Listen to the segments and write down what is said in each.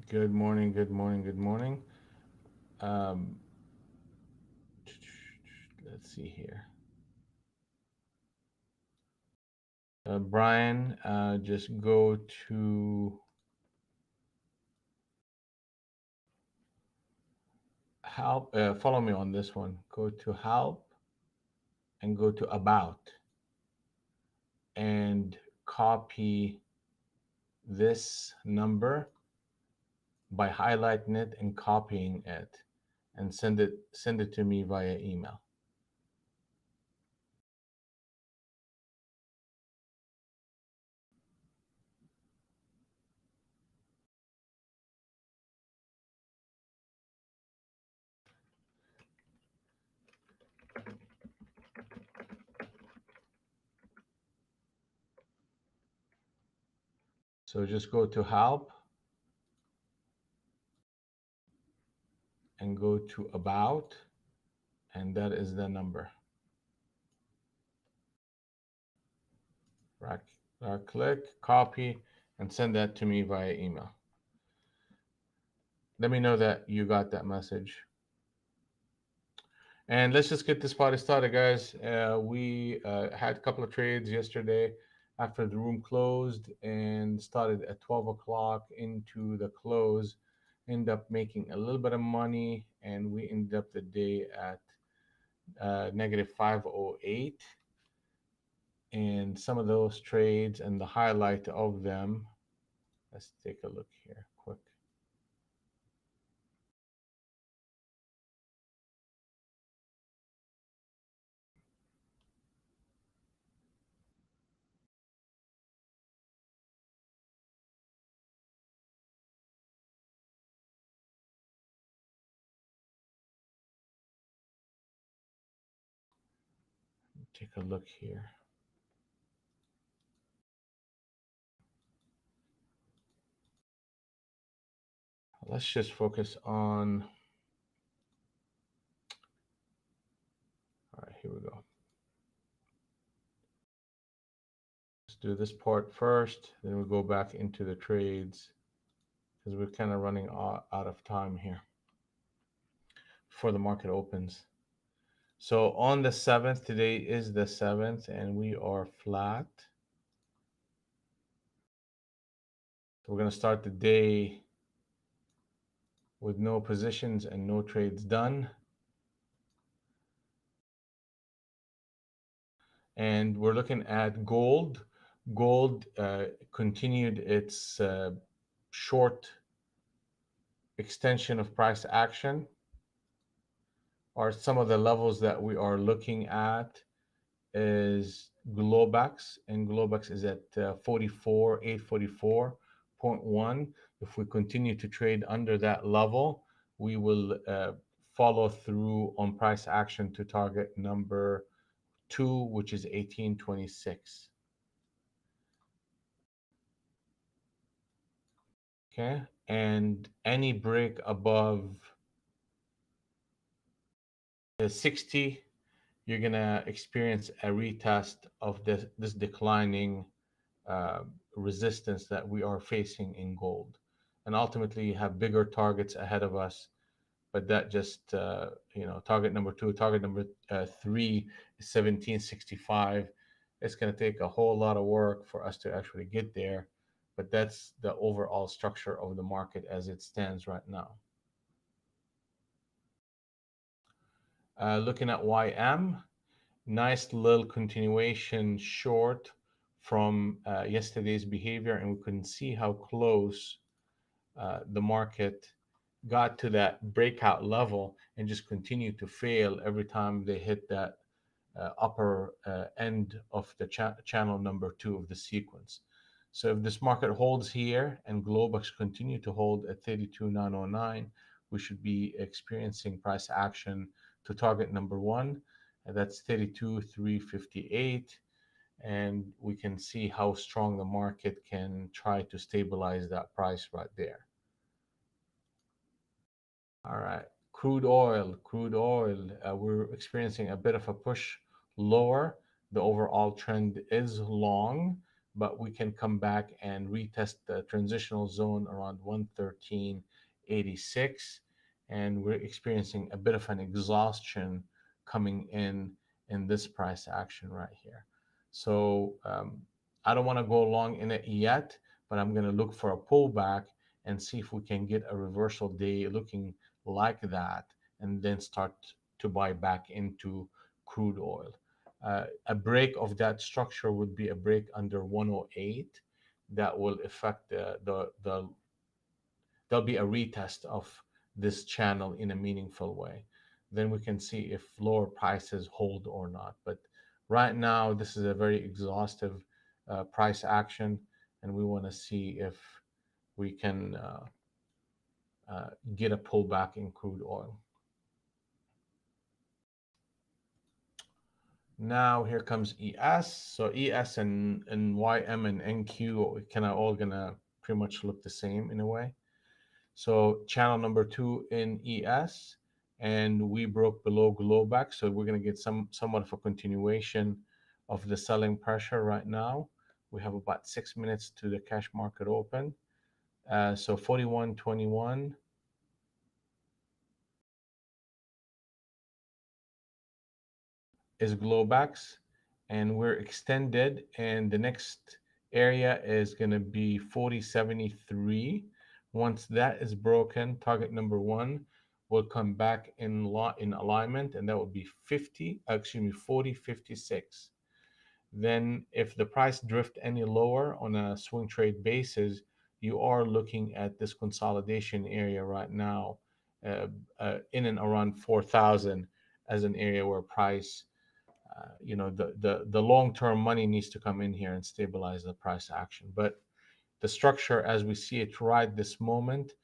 Good morning, good morning, good morning. Um, let's see here. Brian, just go to help. Follow me on this one. Go to help and go to about and copy this number by highlighting it and copying it and send it to me via email. So just go to help and go to about, and that is the number. Right, click, copy, and send that to me via email. Let me know that you got that message. And let's just get this party started, guys. We had a couple of trades yesterday after the room closed and started at 12 o'clock into the close. End up making a little bit of money, and we ended up the day at negative 508. And some of those trades and the highlight of them, let's take a look here quick. Take a look here. Let's just focus on, all right, here we go. Let's do this part first, then we'll go back into the trades because we're kind of running out of time here before the market opens. So on the 7th, today is the 7th, and we are flat. So we're going to start the day with no positions and no trades done. And we're looking at gold. Gold continued its short extension of price action are some of the levels that we are looking at is Globex, and Globex is at 44, 844.1. If we continue to trade under that level, we will follow through on price action to target number 2, which is 1826. Okay, and any break above 60, you're gonna experience a retest of this declining uh, resistance that we are facing in gold, and ultimately have bigger targets ahead of us. But that just target number 2, target number 3 is 1765. It's gonna take a whole lot of work for us to actually get there, but that's the overall structure of the market as it stands right now. Looking at YM, nice little continuation short from yesterday's behavior, and we can see how close the market got to that breakout level and just continued to fail every time they hit that upper end of the channel number 2 of the sequence. So if this market holds here and Globex continue to hold at 32,909, we should be experiencing price action to target number 1, and that's 32,358. And we can see how strong the market can try to stabilize that price right there. All right, crude oil. We're experiencing a bit of a push lower. The overall trend is long, but we can come back and retest the transitional zone around 113.86, and we're experiencing a bit of an exhaustion coming in this price action right here. So I don't want to go long in it yet, but I'm going to look for a pullback and see if we can get a reversal day looking like that, and then start to buy back into crude oil. A break of that structure would be a break under 108 that will affect there'll be a retest of this channel in a meaningful way. Then we can see if lower prices hold or not. But right now, this is a very exhaustive price action, and we want to see if we can get a pullback in crude oil. Now here comes ES. So ES and YM and NQ kind of all gonna pretty much look the same in a way. So channel number two in ES, and we broke below glowback. So we're gonna get somewhat of a continuation of the selling pressure right now. We have about 6 minutes to the cash market open. So 41.21 is glowbacks, and we're extended, and the next area is going to be 40.73. Once that is broken, target number one will come back in alignment, and that will be 40.56. Then if the price drift any lower on a swing trade basis, you are looking at this consolidation area right now, uh, in and around 4,000 as an area where price, the long term money needs to come in here and stabilize the price action. But the structure as we see it right this moment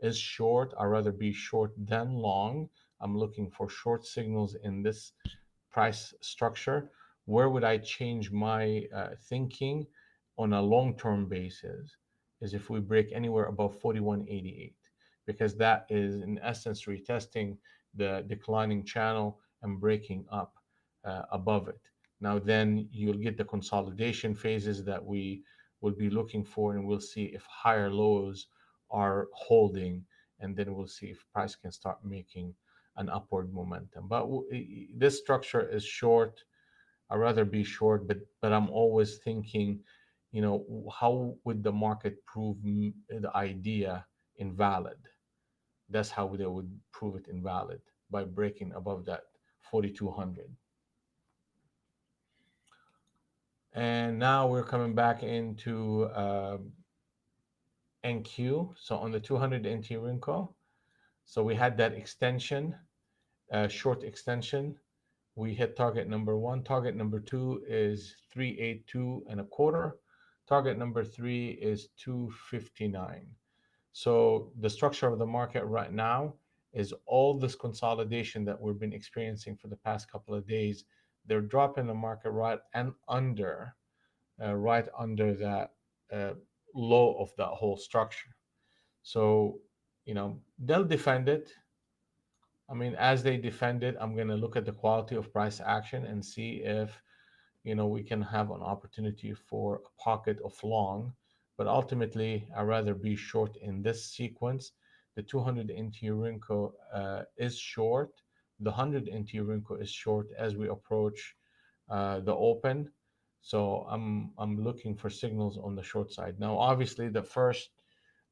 is short. I'd rather be short than long. I'm looking for short signals in this price structure. Where would I change my thinking on a long term basis is if we break anywhere above 41.88, because that is in essence retesting the declining channel and breaking up above it. Now, then you'll get the consolidation phases that we will be looking for, and we'll see if higher lows are holding, and then we'll see if price can start making an upward momentum. But this structure is short. I'd rather be short, but I'm always thinking, how would the market prove the idea invalid? That's how they would prove it invalid, by breaking above that 4,200. And now we're coming back into NQ. So on the 200 NT Rinko, so we had that extension, short extension. We hit target number one. Target number two is 382 and a quarter. Target number three is 259. So the structure of the market right now is all this consolidation that we've been experiencing for the past couple of days. They're dropping the market right under that uh, low of that whole structure. So, they'll defend it. I mean, as they defend it, I'm going to look at the quality of price action and see if, we can have an opportunity for a pocket of long. But ultimately, I'd rather be short in this sequence. The 200 NT Rinko is short. The 100 NT Rinko is short as we approach the open. So I'm looking for signals on the short side. Now, obviously, the first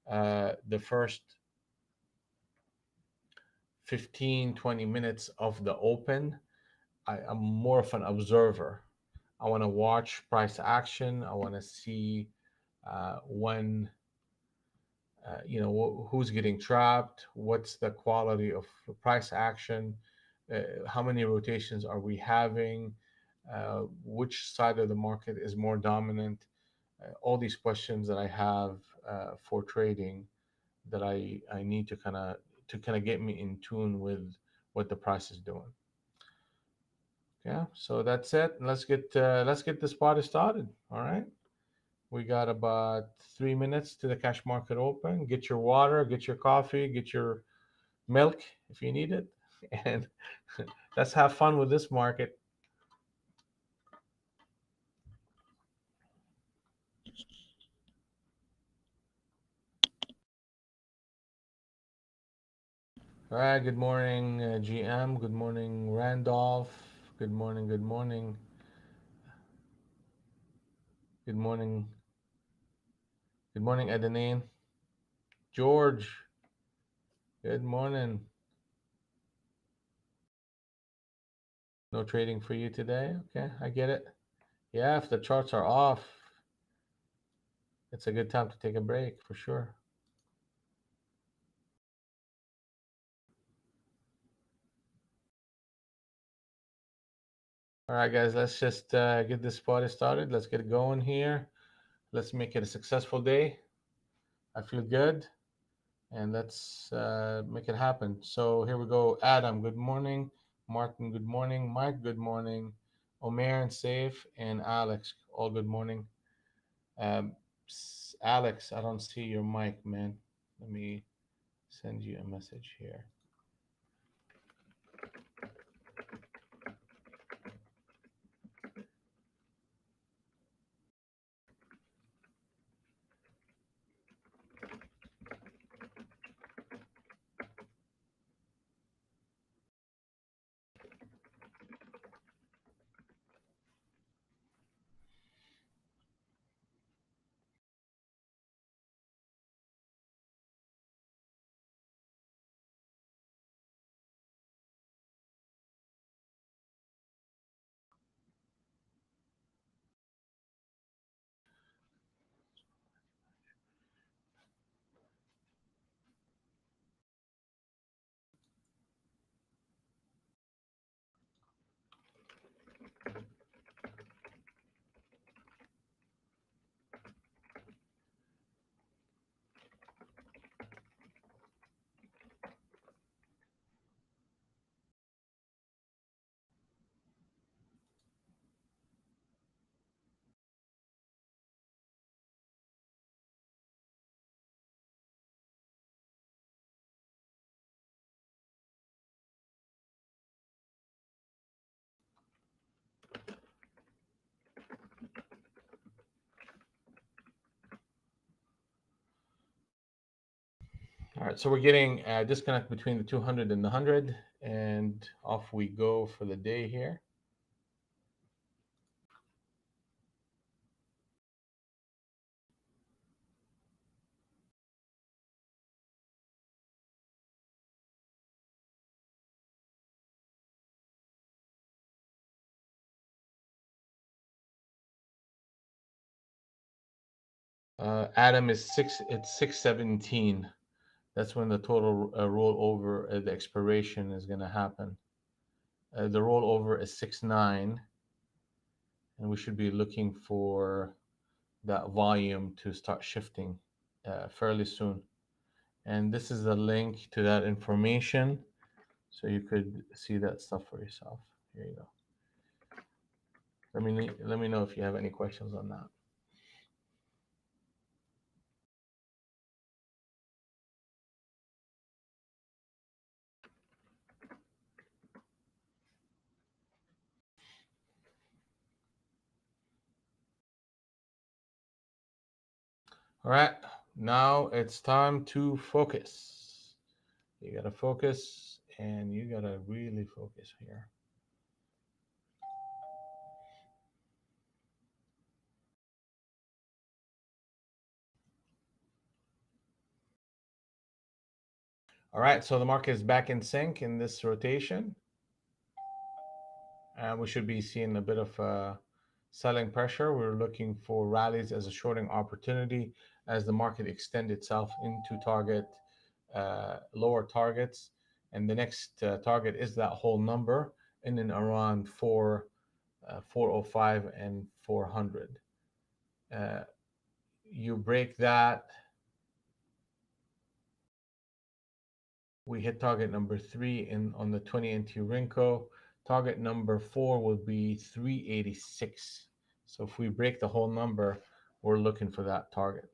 15-20 minutes of the open, I'm more of an observer. I want to watch price action. I want to see when, who's getting trapped, what's the quality of price action, how many rotations are we having, which side of the market is more dominant. All these questions that I have for trading, that I need to kind of get me in tune with what the price is doing. Yeah, so that's it. Let's get this party started. All right. We got about 3 minutes to the cash market open. Get your water, get your coffee, get your milk if you need it, and let's have fun with this market. All right, good morning, GM. Good morning, Randolph. Good morning, good morning. Good morning, good morning, Adenine. George, good morning. No trading for you today? Okay, I get it. Yeah, if the charts are off, it's a good time to take a break for sure. All right, guys, let's just get this party started. Let's get it going here. Let's make it a successful day. I feel good, and let's make it happen. So here we go. Adam, good morning. Martin, good morning. Mike, good morning. Omer and Saif and Alex, all good morning. Um, Alex, I don't see your mic, man. Let me send you a message here. All right, so we're getting a disconnect between the 200 and the 100, and off we go for the day here. Adam is six. It's 617. That's when the total rollover, the expiration is going to happen. The rollover is 6-9, and we should be looking for that volume to start shifting fairly soon. And this is the link to that information, so you could see that stuff for yourself. Here you go. Let me know if you have any questions on that. All right, now it's time to focus. You gotta focus, and you gotta really focus here. All right, so the market is back in sync in this rotation. And we should be seeing a bit of selling pressure. We're looking for rallies as a shorting opportunity as the market extend itself into lower targets. And the next target is that whole number in and around 405 and 400. Uh, you break that, we hit target number 3 in on the 20 NT Rinko. Target number 4 will be 386. So if we break the whole number, we're looking for that target.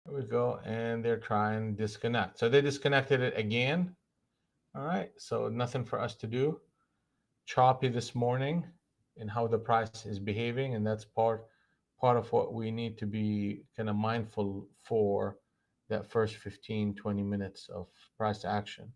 There we go. And they're trying to disconnect. So they disconnected it again. All right. So nothing for us to do. Choppy this morning in how the price is behaving. And that's part part of what we need to be kind of mindful for that first 15, 20 minutes of price action.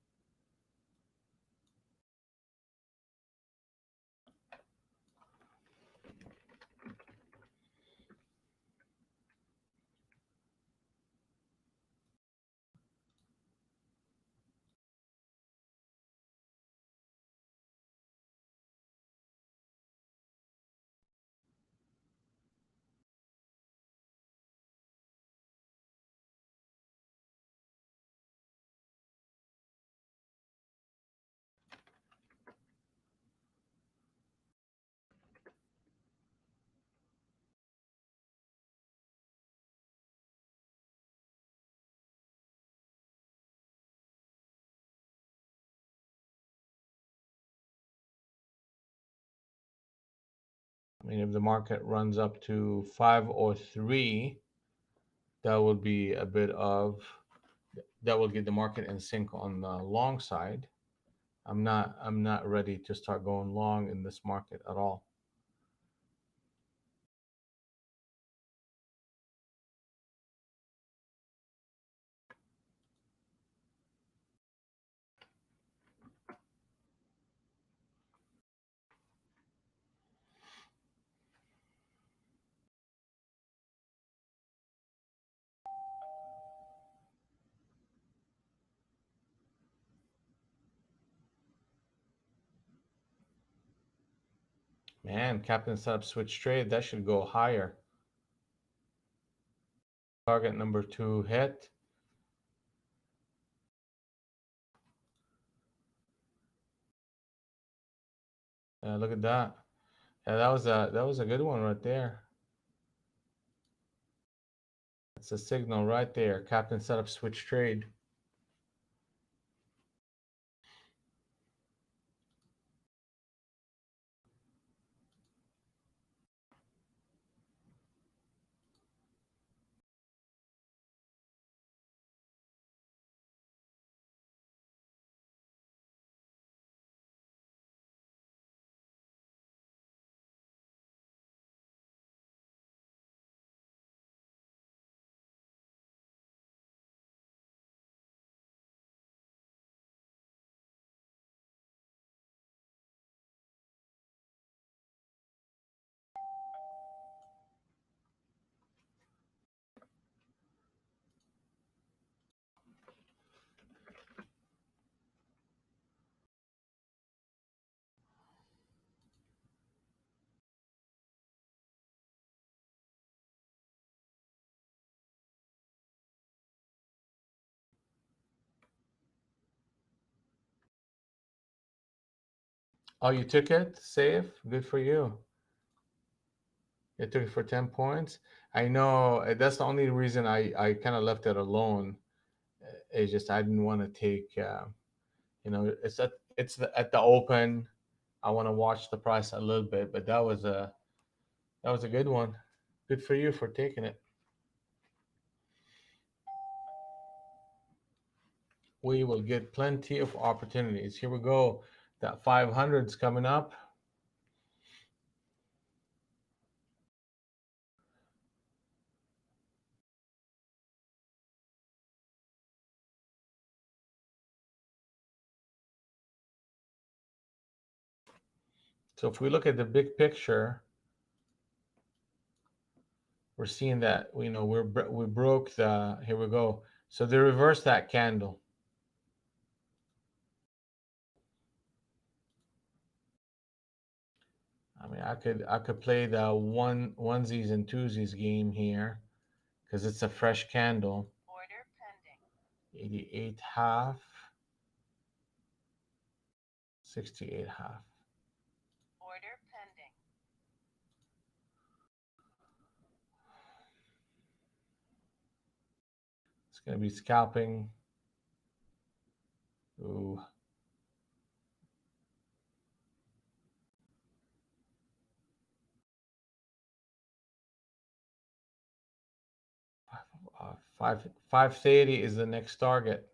I mean, if the market runs up to 503, that will be a bit of that will get the market in sync on the long side. I'm not ready to start going long in this market at all. Man, Captain Setup switch trade, that should go higher. Target number 2 hit. Look at that. Yeah, that was a good one right there. It's a signal right there. Captain Setup switch trade. Oh, you took it? Safe? Good for you. You took it for 10 points. I know that's the only reason I kind of left it alone. It's just I didn't want to take, at the open. I want to watch the price a little bit, but that was a good one. Good for you for taking it. We will get plenty of opportunities. Here we go. That 500's coming up. So if we look at the big picture, we're seeing that we broke the. Here we go. So they reversed that candle. I mean, I could play the onesies and twosies game here because it's a fresh candle. Order pending. 88 half. 68 half. Order pending. It's gonna be scalping. Ooh. Five 530 is the next target.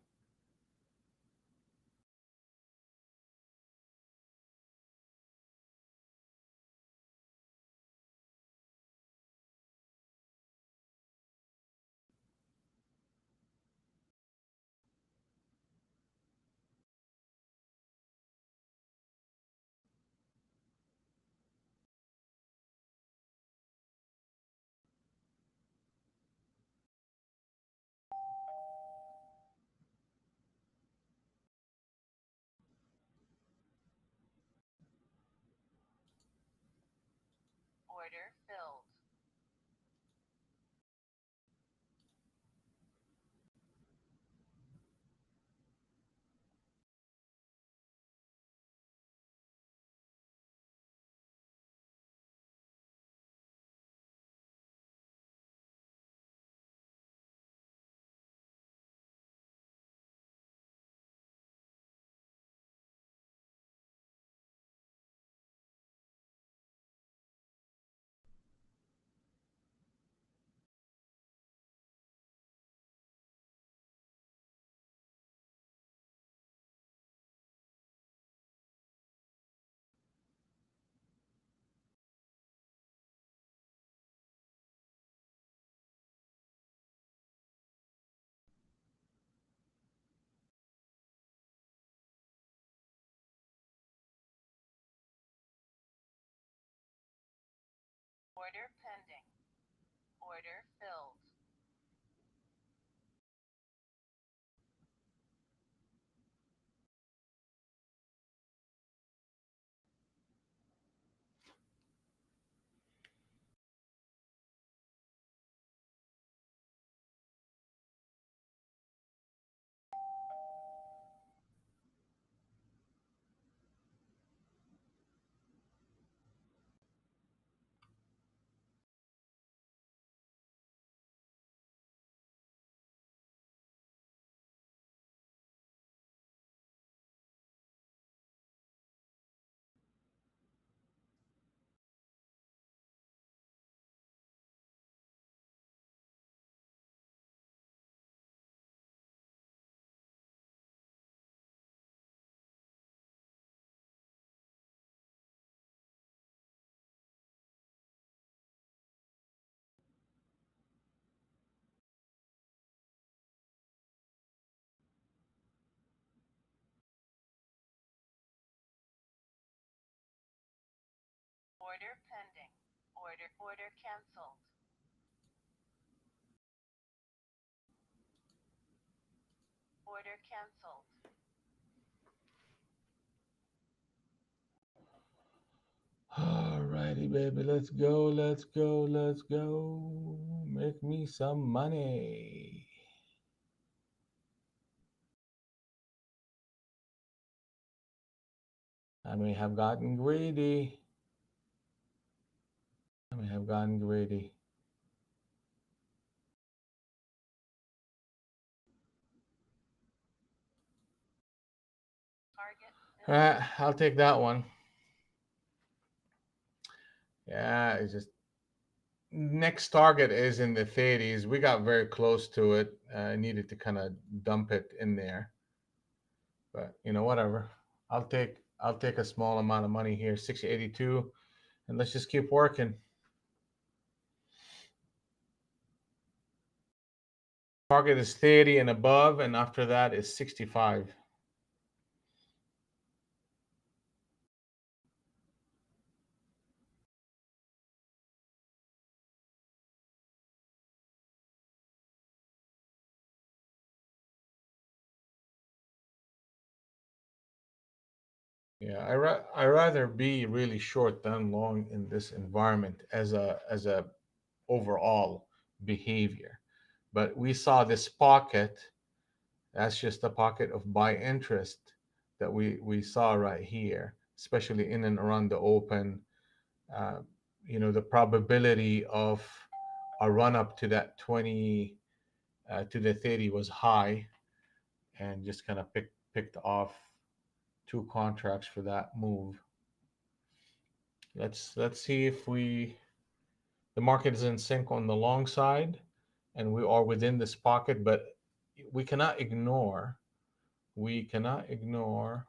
Alrighty, baby, let's go, let's go, let's go. Make me some money. I may have gotten greedy. I may have gotten greedy. I'll take that one. Yeah, it's just next target is in the 30s. We got very close to it. I needed to kind of dump it in there, but whatever. I'll take a small amount of money here, 682, and let's just keep working. Target is 30 and above, and after that is 65. Yeah, I rather be really short than long in this environment as a overall behavior. But we saw this pocket. That's just a pocket of buy interest that we saw right here, especially in and around the open. Uh, the probability of a run up to that 20 to the 30 was high, and just kind of picked off two contracts for that move. Let's see if the market is in sync on the long side, and we are within this pocket, but we cannot ignore we cannot ignore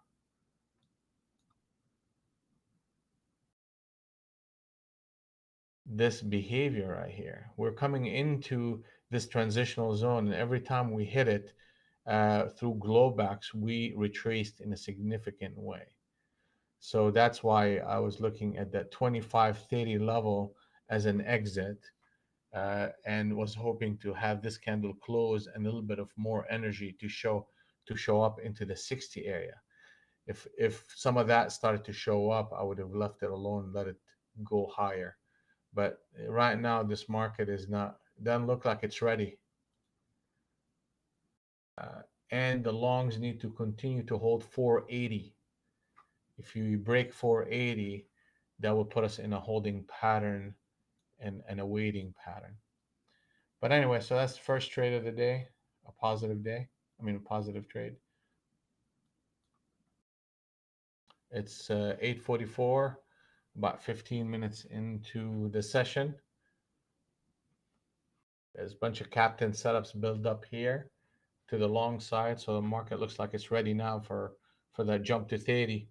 this behavior right here. We're coming into this transitional zone, and every time we hit it through glowbacks, we retraced in a significant way. So that's why I was looking at that 25-30 level as an exit, and was hoping to have this candle close and a little bit of more energy to show up into the 60 area. If some of that started to show up, I would have left it alone, let it go higher. But right now, this market is not, doesn't look like it's ready. Uh, and the longs need to continue to hold 480. If you break 480, that will put us in a holding pattern and a waiting pattern. But anyway, so that's the first trade of the day, a positive day. I mean, a positive trade. It's 8:44, about 15 minutes into the session. There's a bunch of captain setups built up here to the long side, so the market looks like it's ready now for that jump to 30.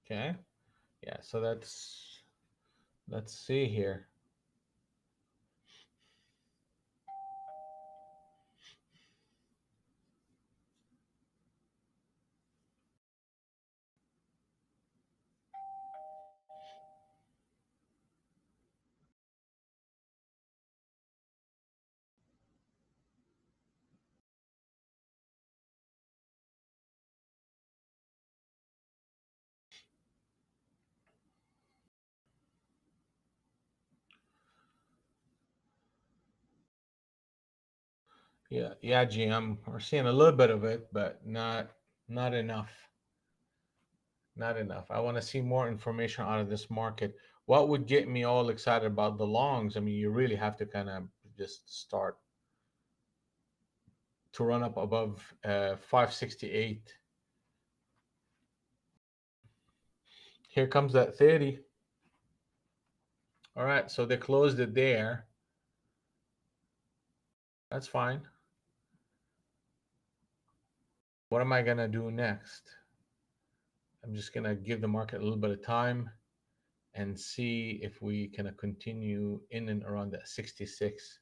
Okay, yeah. So that's, let's see here. Yeah, yeah, GM. We're seeing a little bit of it, but not enough. Not enough. I want to see more information out of this market. What would get me all excited about the longs? I mean, you really have to kind of just start to run up above 568. Here comes that 30. All right, so they closed it there. That's fine. What am I going to do next? I'm just going to give the market a little bit of time and see if we can continue in and around that 66.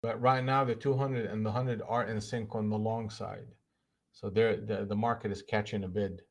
But right now, the 200 and the 100 are in sync on the long side. So the market is catching a bid.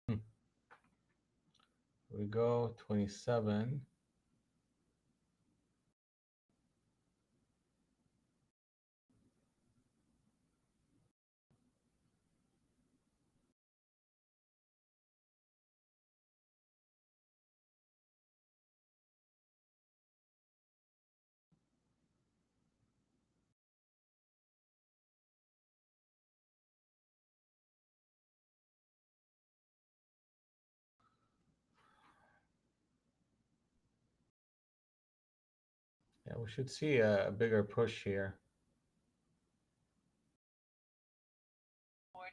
Hmm. Here we go, 27. Yeah, we should see a bigger push here. Order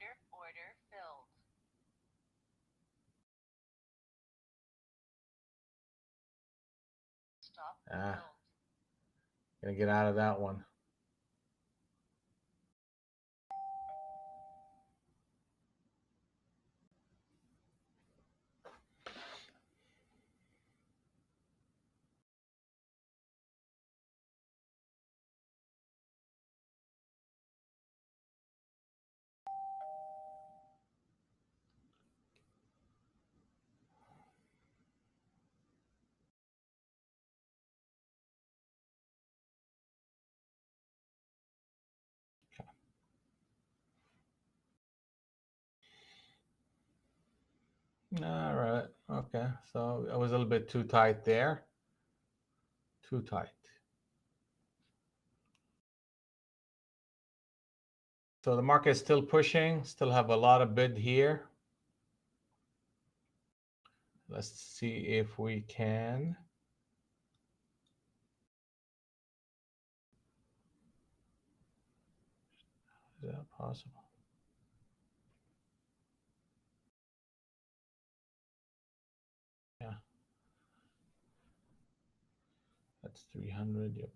filled. Stop. Gonna get out of that one. All right. Okay. So I was a little bit too tight there. Too tight. So the market is still pushing, still have a lot of bid here. Let's see if we can. Is that possible? Yeah, that's 300. Yep.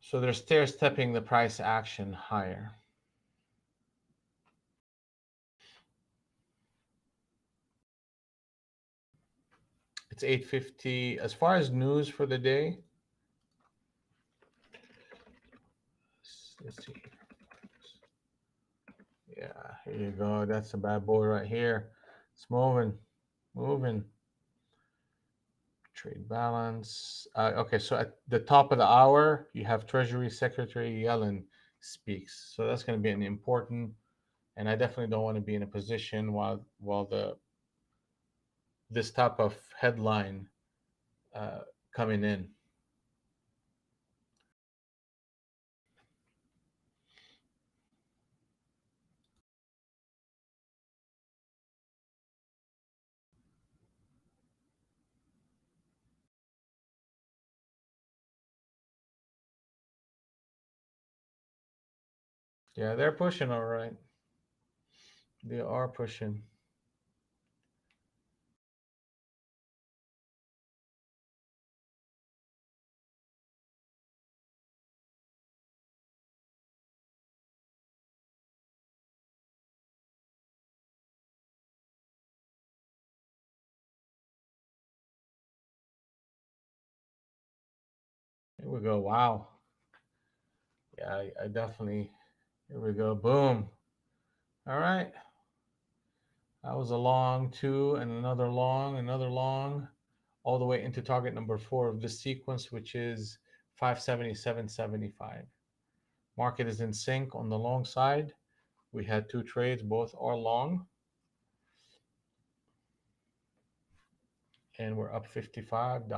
So they're stair stepping the price action higher. It's 8:50. As far as news for the day, let's see. Yeah, here you go. That's a bad boy right here. It's moving, moving. Trade balance. Okay, so at the top of the hour, you have Treasury Secretary Yellen speaks. So that's going to be an important, and I definitely don't want to be in a position while the this type of headline uh, coming in. Yeah, they're pushing all right. They are pushing. Here we go. Wow. Yeah, I definitely. Here we go. Boom. All right. That was a long two and another long, all the way into target number four of this sequence, which is 577.75. Market is in sync on the long side. We had two trades, both are long, and we're up $55.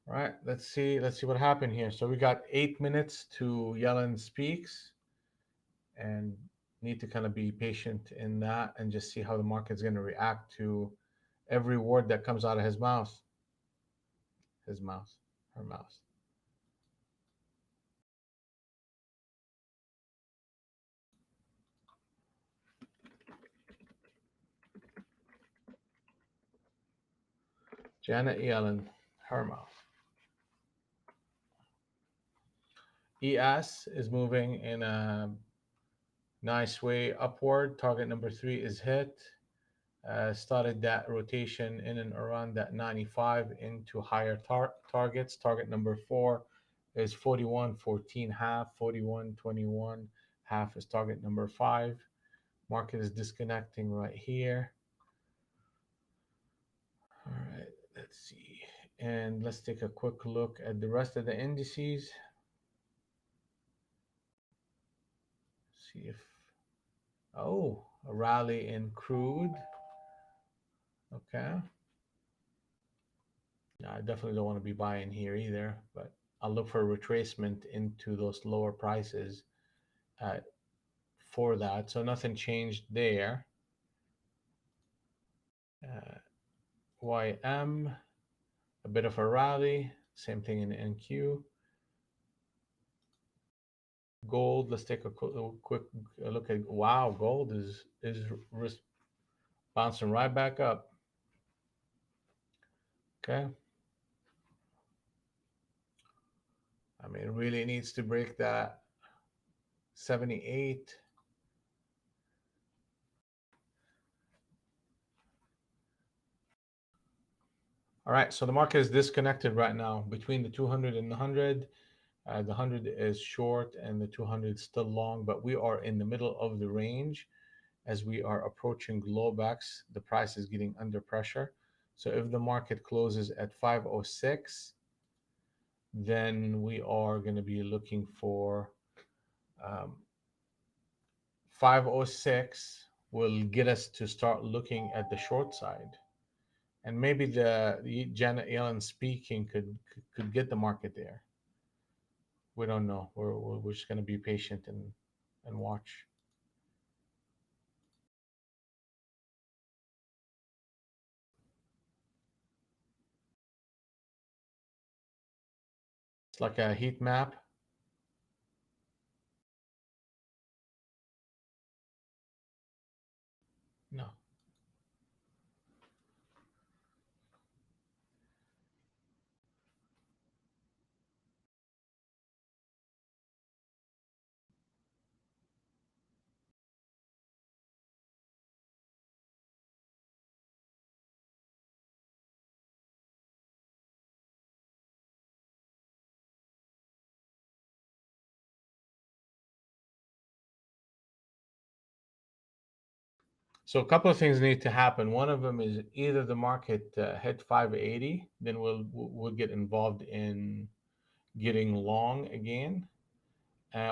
All right, let's see what happened here. So we got 8 minutes to Yellen speaks, and need to kind of be patient in that and just see how the market's going to react to every word that comes out of his mouth. His mouth, her mouth. Janet Yellen, her mouth. ES is moving in a nice way upward. Target number three is hit. Started that rotation in and around that 95 into higher targets. Target number four is 41.14 half, 41.21 half is target number five. Market is disconnecting right here. All right, let's see. And let's take a quick look at the rest of the indices. See if, oh, a rally in crude. Okay. Yeah, I definitely don't want to be buying here either, but I'll look for a retracement into those lower prices uh, for that. So nothing changed there. Uh, YM, a bit of a rally. Same thing in NQ. Gold, let's take a quick look at. Wow, gold is bouncing right back up. Okay. I mean, it really needs to break that 78. All right, so the market is disconnected right now between the 200 and the 100. The 100 is short and the 200 is still long, but we are in the middle of the range. as we are approaching glowbacks, the price is getting under pressure. So if the market closes at 506, then we are going to be looking for um, 506 will get us to start looking at the short side. And maybe the Janet Yellen speaking could get the market there. We don't know. We're just going to be patient and watch. It's like a heat map. No. So a couple of things need to happen. One of them is either the market hit 580, then we'll get involved in getting long again,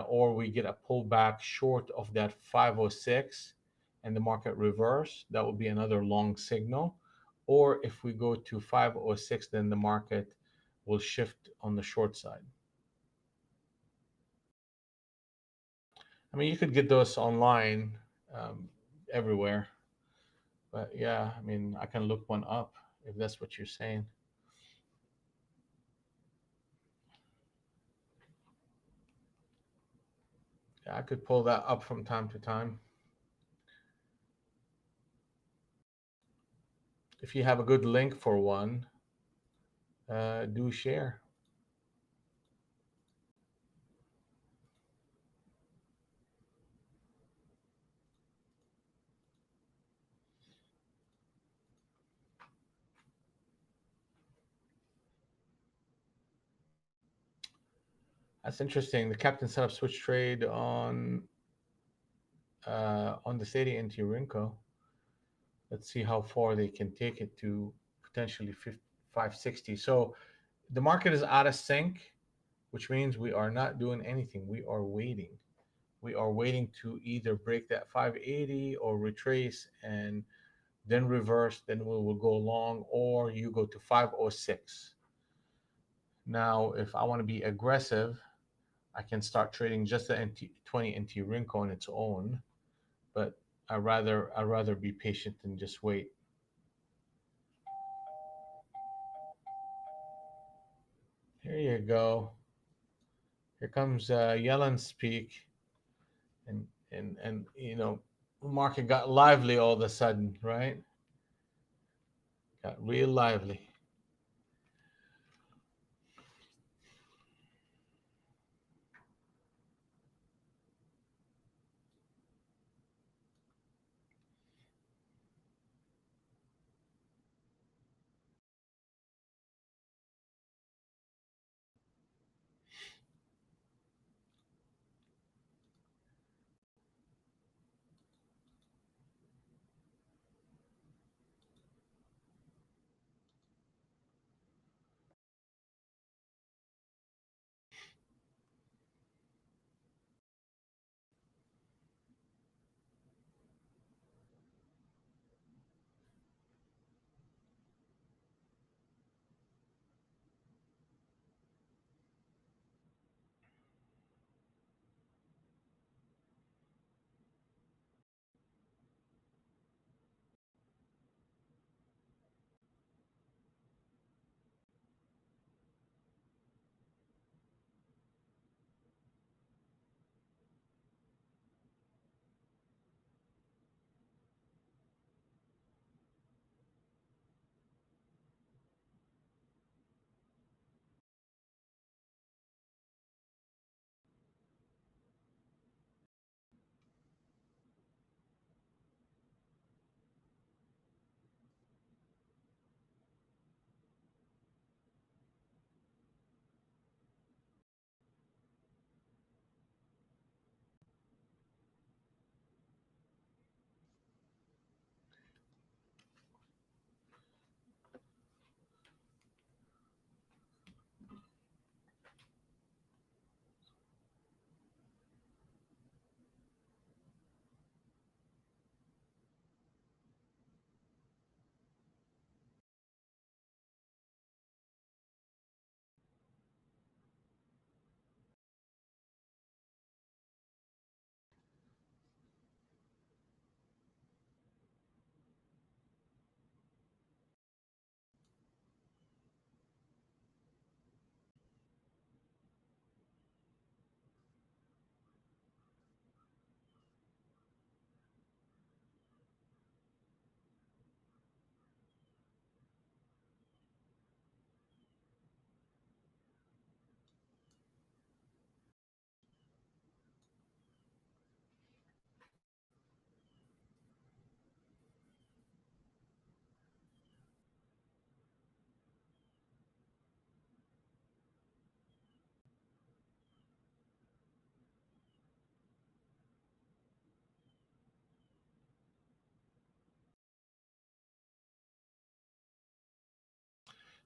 or we get a pullback short of that 506 and the market reverse. That will be another long signal. Or if we go to 506, then the market will shift on the short side. I mean, you could get those online um, everywhere. But yeah, I mean, I can look one up if that's what you're saying. Yeah, I could pull that up from time to time. If you have a good link for one, do share. That's interesting. The captain set up switch trade on the Sadie into Rinko. Let's see how far they can take it to potentially 560. So the market is out of sync, which means we are not doing anything. We are waiting. We are waiting to either break that 580 or retrace and then reverse, then we will go long, or you go to 506. Now, if I want to be aggressive, I can start trading just the NT20 NT Rinko on its own, but I rather be patient and just wait. Here you go. Here comes Yellen speak, and market got lively all of a sudden, right? Got real lively.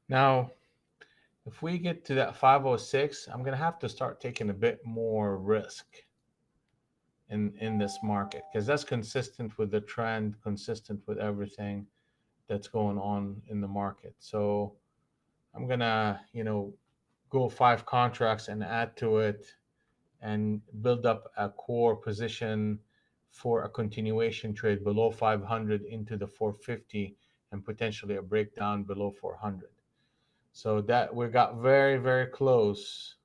Now, if we get to that 506, I'm going to have to start taking a bit more risk in this market because that's consistent with the trend, consistent with everything that's going on in the market. So I'm going to, go five contracts and add to it and build up a core position for a continuation trade below 500 into the 450 and potentially a breakdown below 400. So that we got very, very close.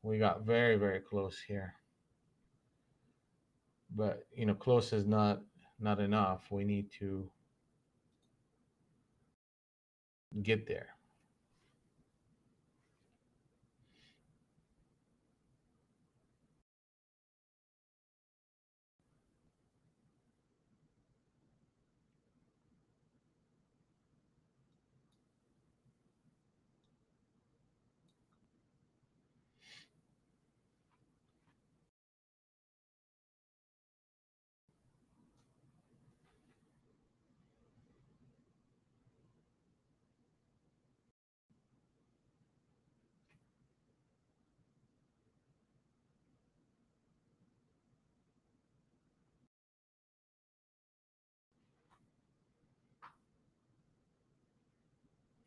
We got very, very close here. But close is not enough. We need to get there.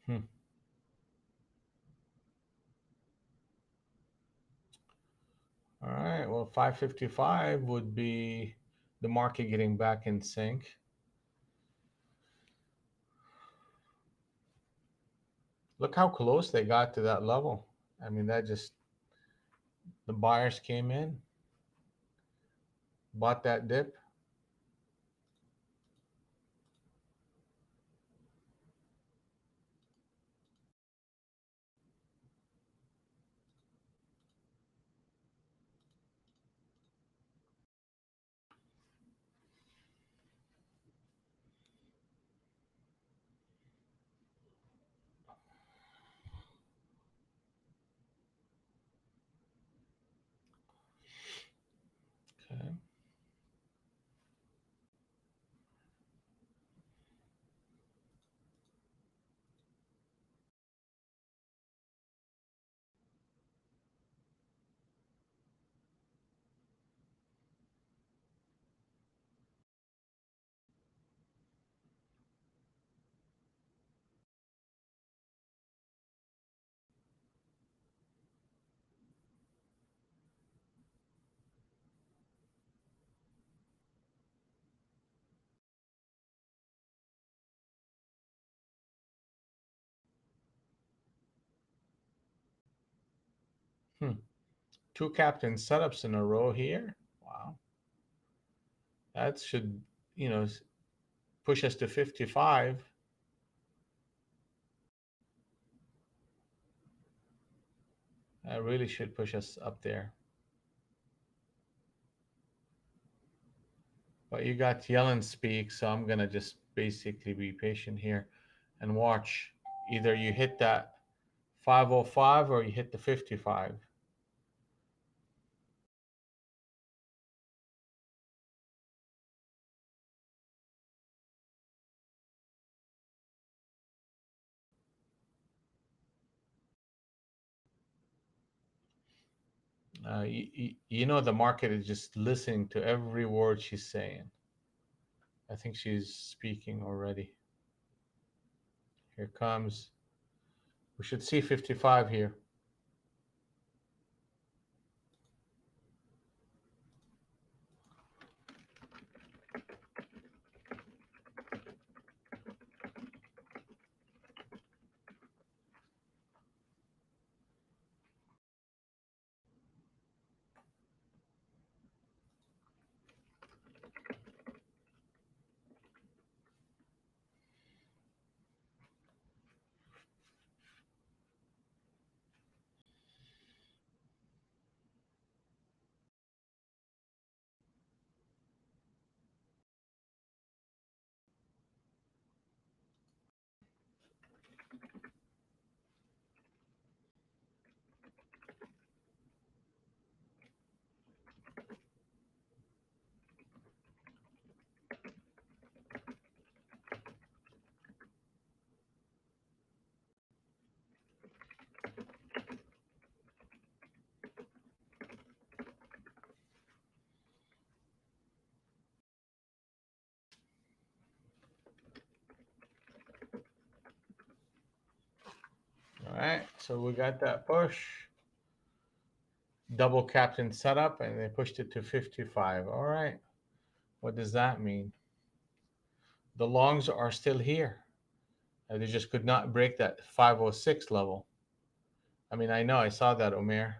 Hmm. All right. Well, 555 would be the market getting back in sync. Look how close they got to that level. I mean, that just the buyers came in, bought that dip. Okay. Hmm. Two captain setups in a row here. Wow. That should, you know, push us to 55. That really should push us up there. But you got Yellen speak, so I'm gonna just basically be patient here and watch. Either you hit that 505 or you hit the 55. The market is just listening to every word she's saying. I think she's speaking already. Here comes. We should see 55 here. right, so we got that push, double captain setup, and they pushed it to 55. All right, what does that mean? The longs are still here. They just could not break that 506 level. I mean, I know I saw that, Omer.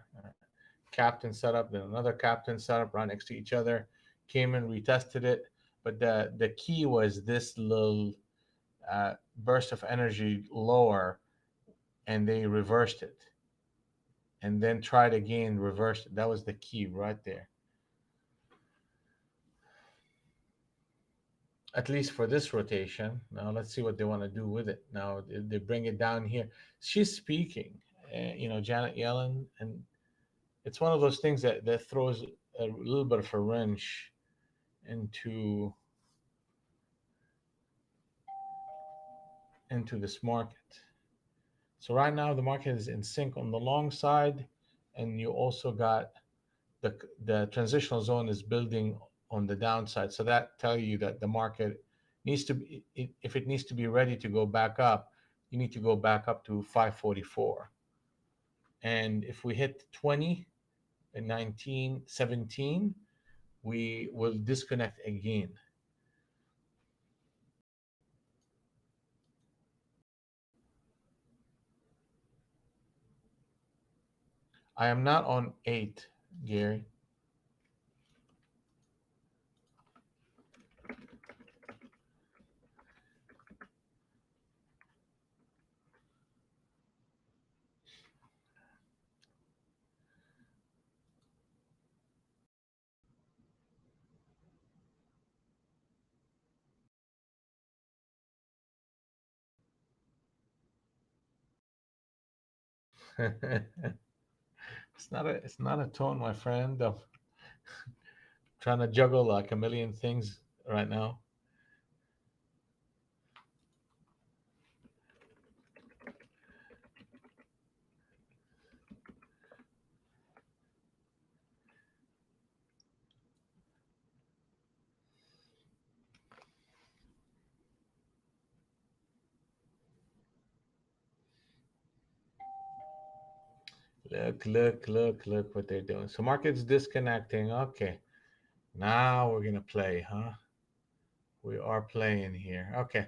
Captain setup, then another captain setup right next to each other. Came in, retested it, but the key was this little burst of energy lower, and they reversed it, and then tried again, reversed it. That was the key right there. At least for this rotation. Now let's see what they want to do with it. Now they bring it down here. She's speaking, Janet Yellen, and it's one of those things that throws a little bit of a wrench into this market. So right now the market is in sync on the long side, and you also got the transitional zone is building on the downside. So that tell you that the market needs to be, if it needs to be ready to go back up, you need to go back up to 544. And if we hit 20 and 19, 17, we will disconnect again. I am not on 8, Gary. It's not a tone, my friend. I'm trying to juggle like a million things right now. Look what they're doing. So market's disconnecting. Okay. Now we're gonna play, huh? We are playing here. Okay.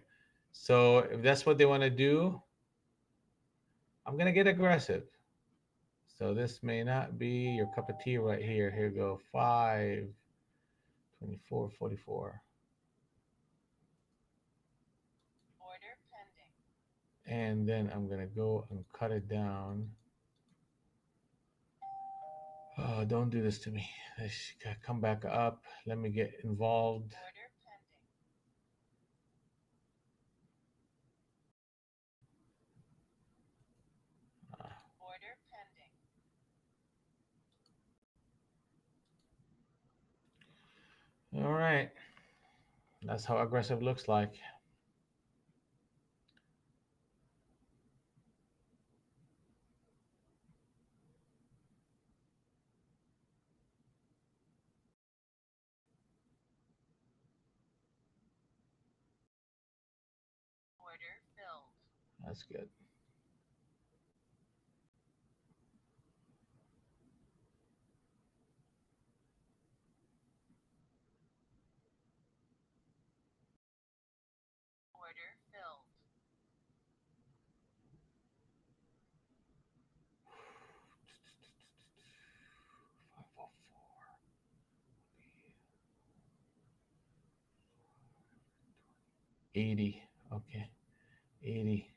So if that's what they want to do, I'm gonna get aggressive. So this may not be your cup of tea right here. Here we go. 5, 24, 44. And then I'm gonna go and cut it down. Oh, don't do this to me. Let's come back up. Let me get involved. Ah, all right. That's how aggressive looks like. That's good. Five, 80. Okay. 80.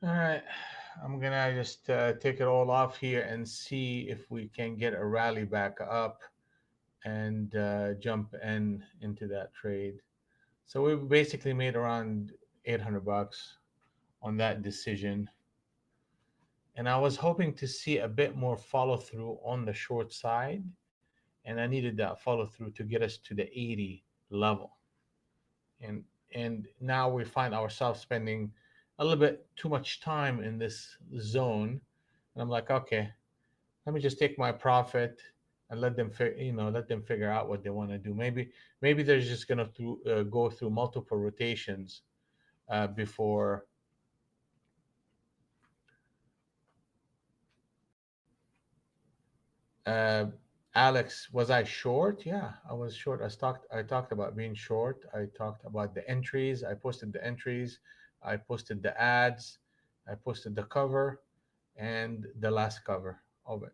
All right, I'm gonna just take it all off here and see if we can get a rally back up and jump in into that trade. So we basically made around 800 bucks on that decision, and I was hoping to see a bit more follow through on the short side, and I needed that follow through to get us to the 80 level. And now we find ourselves spending a little bit too much time in this zone, and I'm like, okay, let me just take my profit and let them let them figure out what they want to do. Maybe they're just gonna go through multiple rotations before. uh, Alex, was I short? Yeah, I was short. I talked about being short. I talked about the entries. I posted the entries. I posted the ads. I posted the cover and the last cover of it.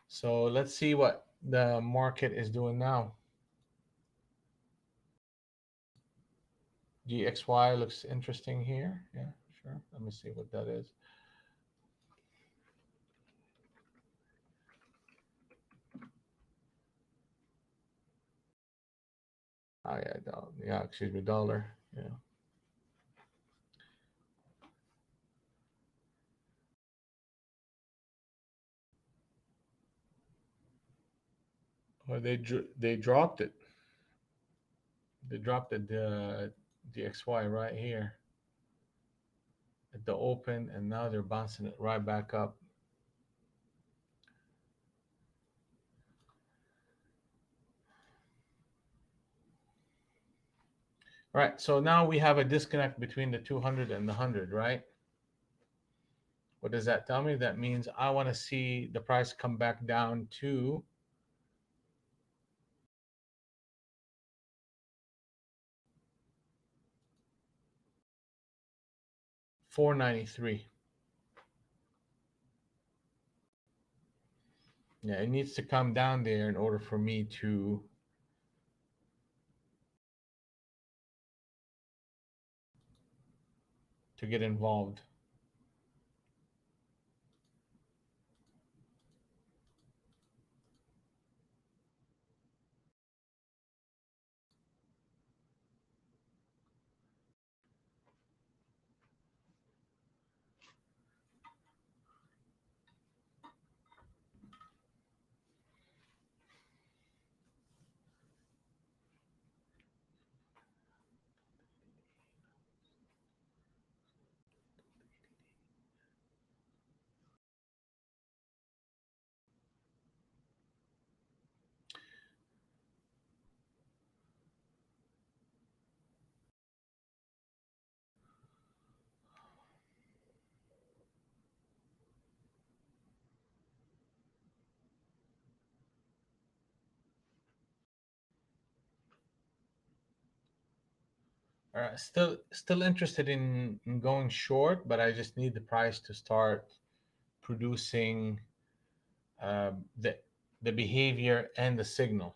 So let's see what the market is doing now. GXY looks interesting here. Yeah, Okay, let me see what that is. Oh yeah, yeah, excuse me, dollar. Yeah. Well, they dropped it. They dropped it, the DXY right here at the open, and now they're bouncing it right back up. All right, so now we have a disconnect between the 200 and the 100, right? What does that tell me? That means I want to see the price come back down to 493. Yeah, it needs to come down there in order for me to get involved. All right, still interested in going short, but I just need the price to start producing the behavior and the signal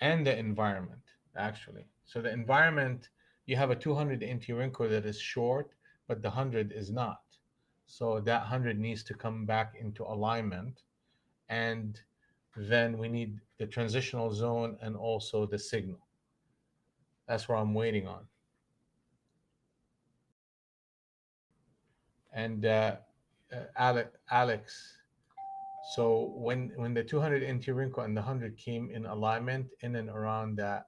and the environment, actually. So the environment, you have a 200 NT Rinko that is short, but the 100 is not. So that 100 needs to come back into alignment, and then we need the transitional zone and also the signal. That's what I'm waiting on. And Alex, so when the 200 NT Rinko and the 100 came in alignment in and around that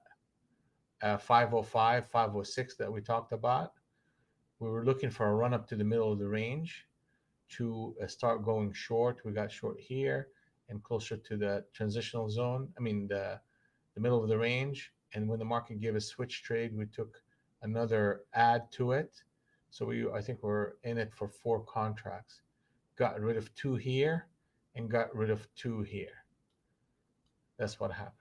505, 506 that we talked about, we were looking for a run up to the middle of the range to start going short. We got short here and closer to the transitional zone. I mean, the middle of the range. And when the market gave a switch trade, we took another add to it. So I think we're in it for 4 contracts. Got rid of 2 here and got rid of 2 here. That's what happened.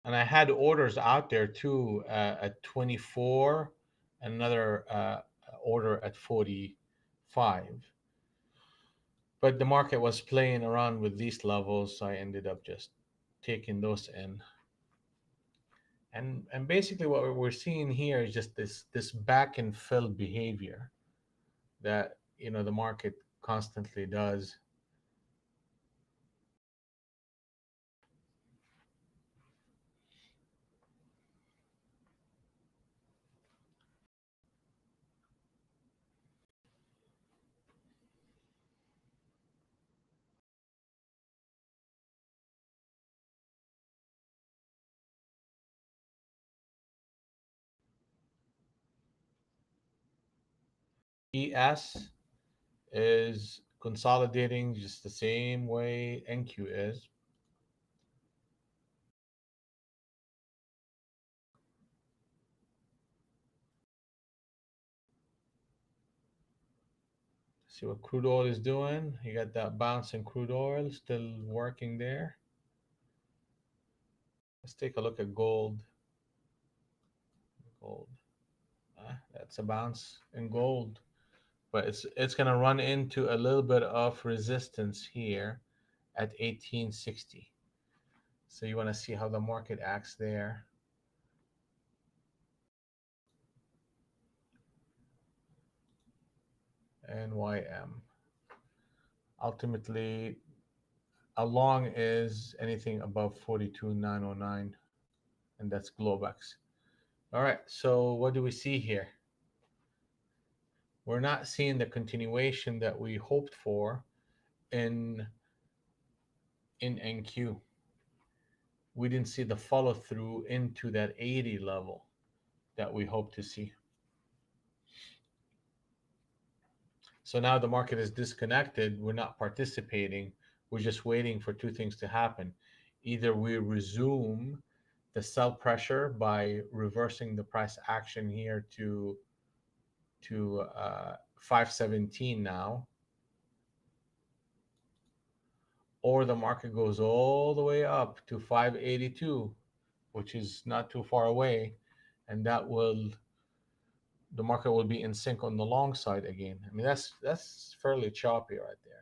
And I had orders out there too at 24, another order at 45. But the market was playing around with these levels, so I ended up just taking those in. And basically what we're seeing here is just this back and fill behavior that the market constantly does. ES is consolidating just the same way NQ is. See what crude oil is doing. You got that bounce in crude oil still working there. Let's take a look at gold. Gold. That's a bounce in gold, but it's gonna run into a little bit of resistance here at 1860. So you want to see how the market acts there. NYM. Ultimately, a long is anything above 42,909, and that's Globex. All right, so what do we see here? We're not seeing the continuation that we hoped for in NQ. We didn't see the follow through into that 80 level that we hope to see. So now the market is disconnected. We're not participating. We're just waiting for two things to happen. Either we resume the sell pressure by reversing the price action here to 517 now, or the market goes all the way up to 582, which is not too far away, and that will the market will be in sync on the long side again. I mean, that's fairly choppy right there.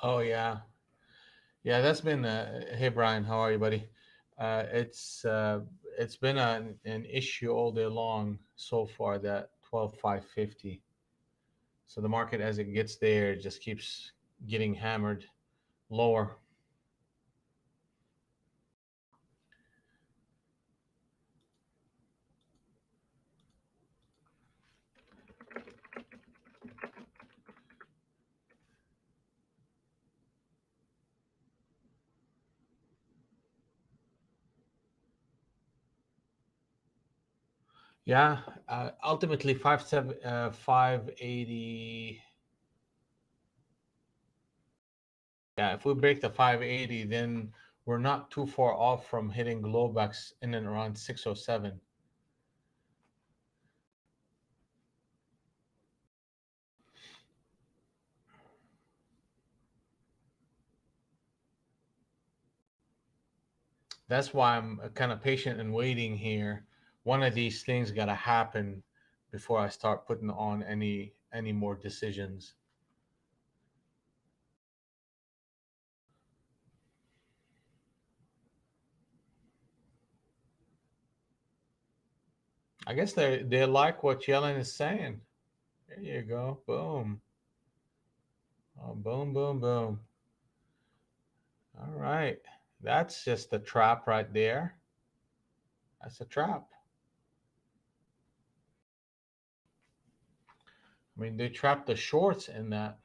Oh yeah, yeah. That's been. Hey Brian, how are you, buddy? It's been an issue all day long so far. That 12,550. So the market, as it gets there, just keeps getting hammered lower. Yeah. Ultimately, 580. Yeah. If we break the 580, then we're not too far off from hitting Globex in and around 607. That's why I'm kind of patient and waiting here. One of these things got to happen before I start putting on any more decisions. I guess they like what Yellen is saying. There you go. Boom. Oh, boom, boom, boom. All right. That's just a trap right there. That's a trap. I mean, they trapped the shorts in that.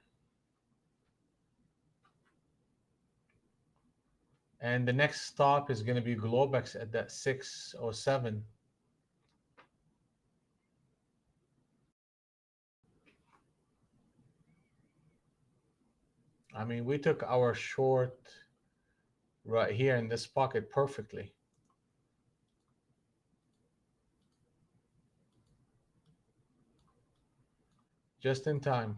And the next stop is going to be Globex at that 607. I mean, we took our short right here in this pocket perfectly, just in time.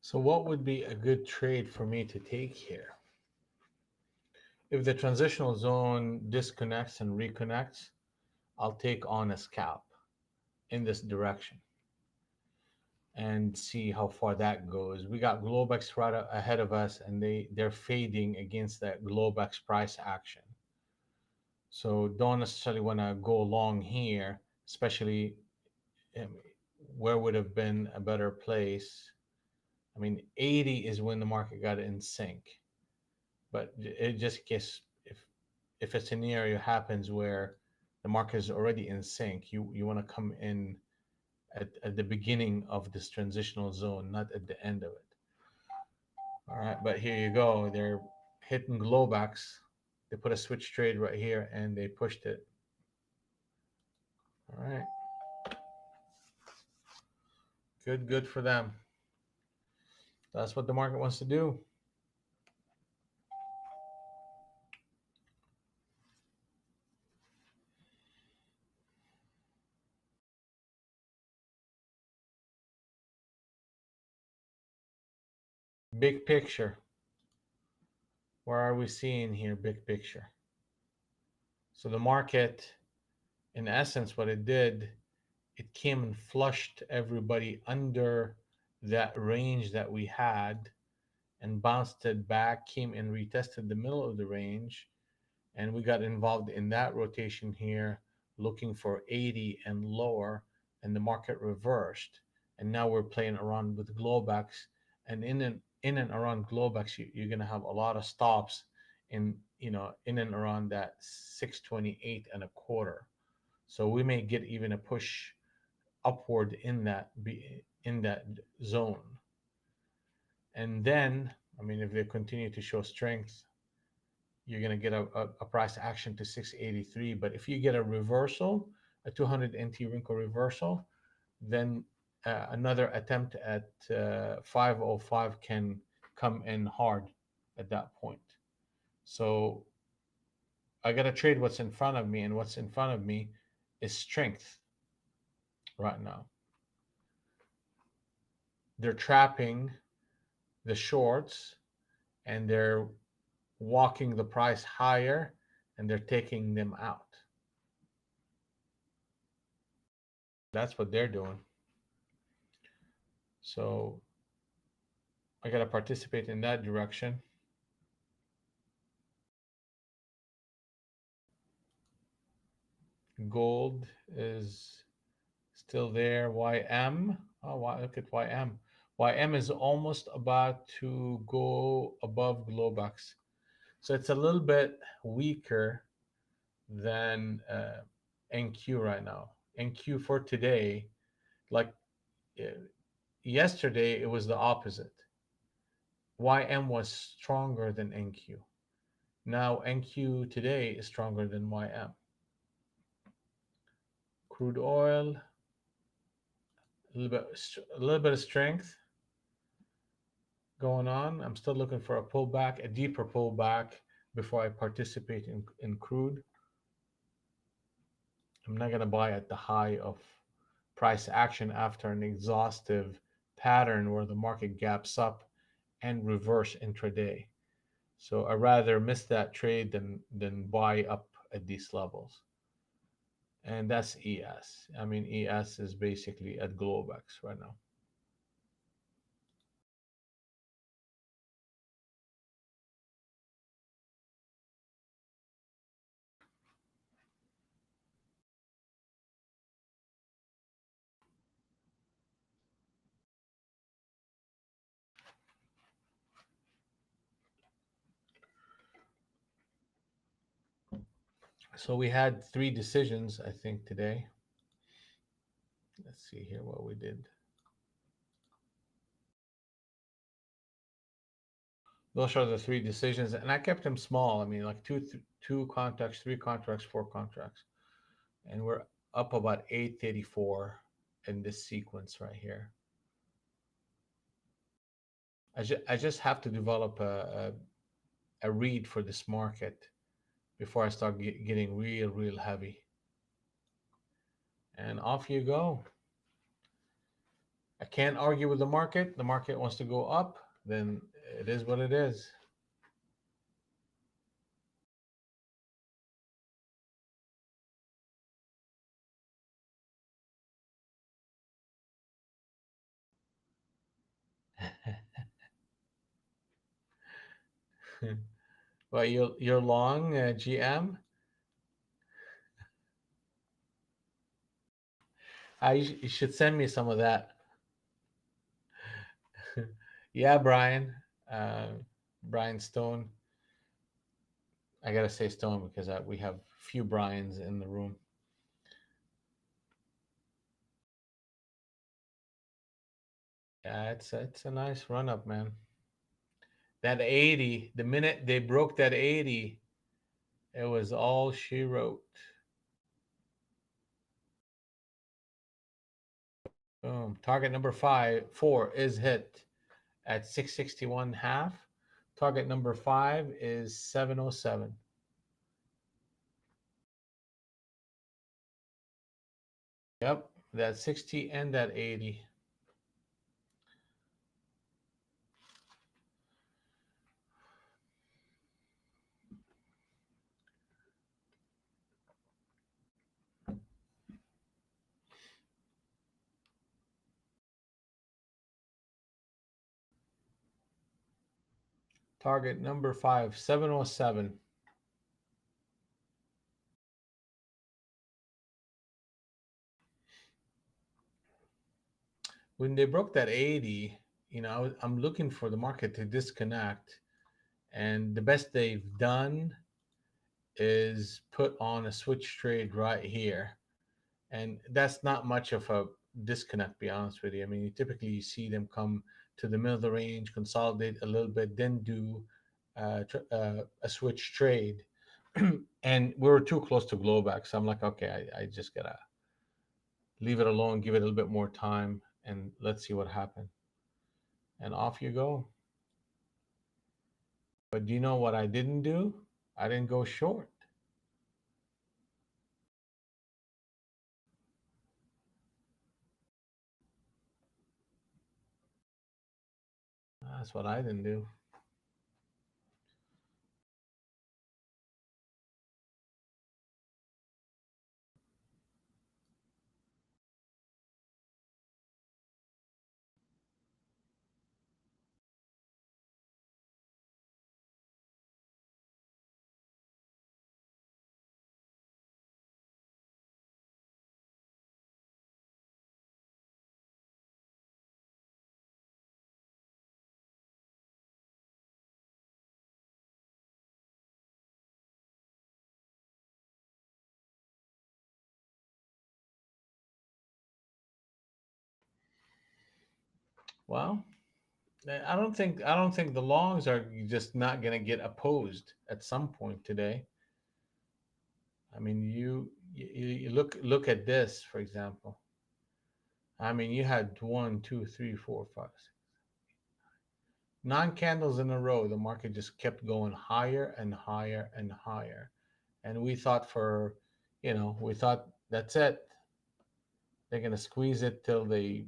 So, what would be a good trade for me to take here? If the transitional zone disconnects and reconnects, I'll take on a scalp in this direction and see how far that goes. We got Globex right ahead of us, and they're fading against that Globex price action. So don't necessarily want to go long here, especially um, where would have been a better place. I mean, 80 is when the market got in sync, but it just gets if a scenario happens where the market is already in sync, you want to come in at the beginning of this transitional zone, not at the end of it. All right, but here you go. They're hitting Globex. They put a switch trade right here and they pushed it. All right, good for them. That's what the market wants to do. Big picture. Where are we seeing here? Big picture. So the market, in essence, what it did, it came and flushed everybody under that range that we had and bounced it back, came and retested the middle of the range, and we got involved in that rotation here, looking for 80 and lower, and the market reversed. And now we're playing around with Globex, and in and around Globex, you're gonna have a lot of stops in and around that 628 and a quarter. So we may get even a push upward in that zone. And then, I mean, if they continue to show strength, you're going to get a price action to 683. But if you get a reversal, a 200 NT wrinkle reversal, then another attempt at 505 can come in hard at that point. So I got to trade what's in front of me, and what's in front of me is strength right now. They're trapping the shorts and they're walking the price higher and they're taking them out. That's what they're doing. So I got to participate in that direction. Gold is still there. YM. Oh, wow, look at YM. YM is almost about to go above Globex. So it's a little bit weaker than NQ right now. NQ for today, like uh, yesterday, it was the opposite. YM was stronger than NQ. Now NQ today is stronger than YM. Crude oil, a little bit of strength going on. I'm still looking for a pullback, a deeper pullback before I participate in crude. I'm not going to buy at the high of price action after an exhaustive pattern where the market gaps up and reverse intraday. So I rather miss that trade than buy up at these levels. And that's ES. I mean, ES is basically at Globex right now. So we had three decisions, I think, today. Let's see here what we did. Those are the three decisions, and I kept them small. I mean, like two contracts, three contracts, four contracts, and we're up about 834 in this sequence right here. I just have to develop a read for this market before I start getting real heavy. And off you go. I can't argue with the market. The market wants to go up, then it is what it is. Well, you're long GM. You should send me some of that. Yeah, Brian. Uh, Brian Stone. I gotta say Stone because we have few Brians in the room. Yeah, it's a nice run up, man. That 80, the minute they broke that 80, it was all she wrote. Boom. Target number four is hit at 661 half. Target number five is 707. Yep, that 60 and that 80. Target number five, 707. When they broke that 80, I'm looking for the market to disconnect. And the best they've done is put on a switch trade right here. And that's not much of a disconnect, to be honest with you. I mean, you see them come to the middle of the range, consolidate a little bit, then do a switch trade. And we were too close to Globex. So I'm like, okay, I just gotta leave it alone, give it a little bit more time, and let's see what happens. And off you go. But do you know what I didn't do? I didn't go short. That's what I didn't do. Well, I don't think the longs are just not going to get opposed at some point today. I mean, you look at this, for example. I mean, you had one, two, three, four, five, six, nine candles in a row. The market just kept going higher and higher and higher. And we thought that's it. They're going to squeeze it till they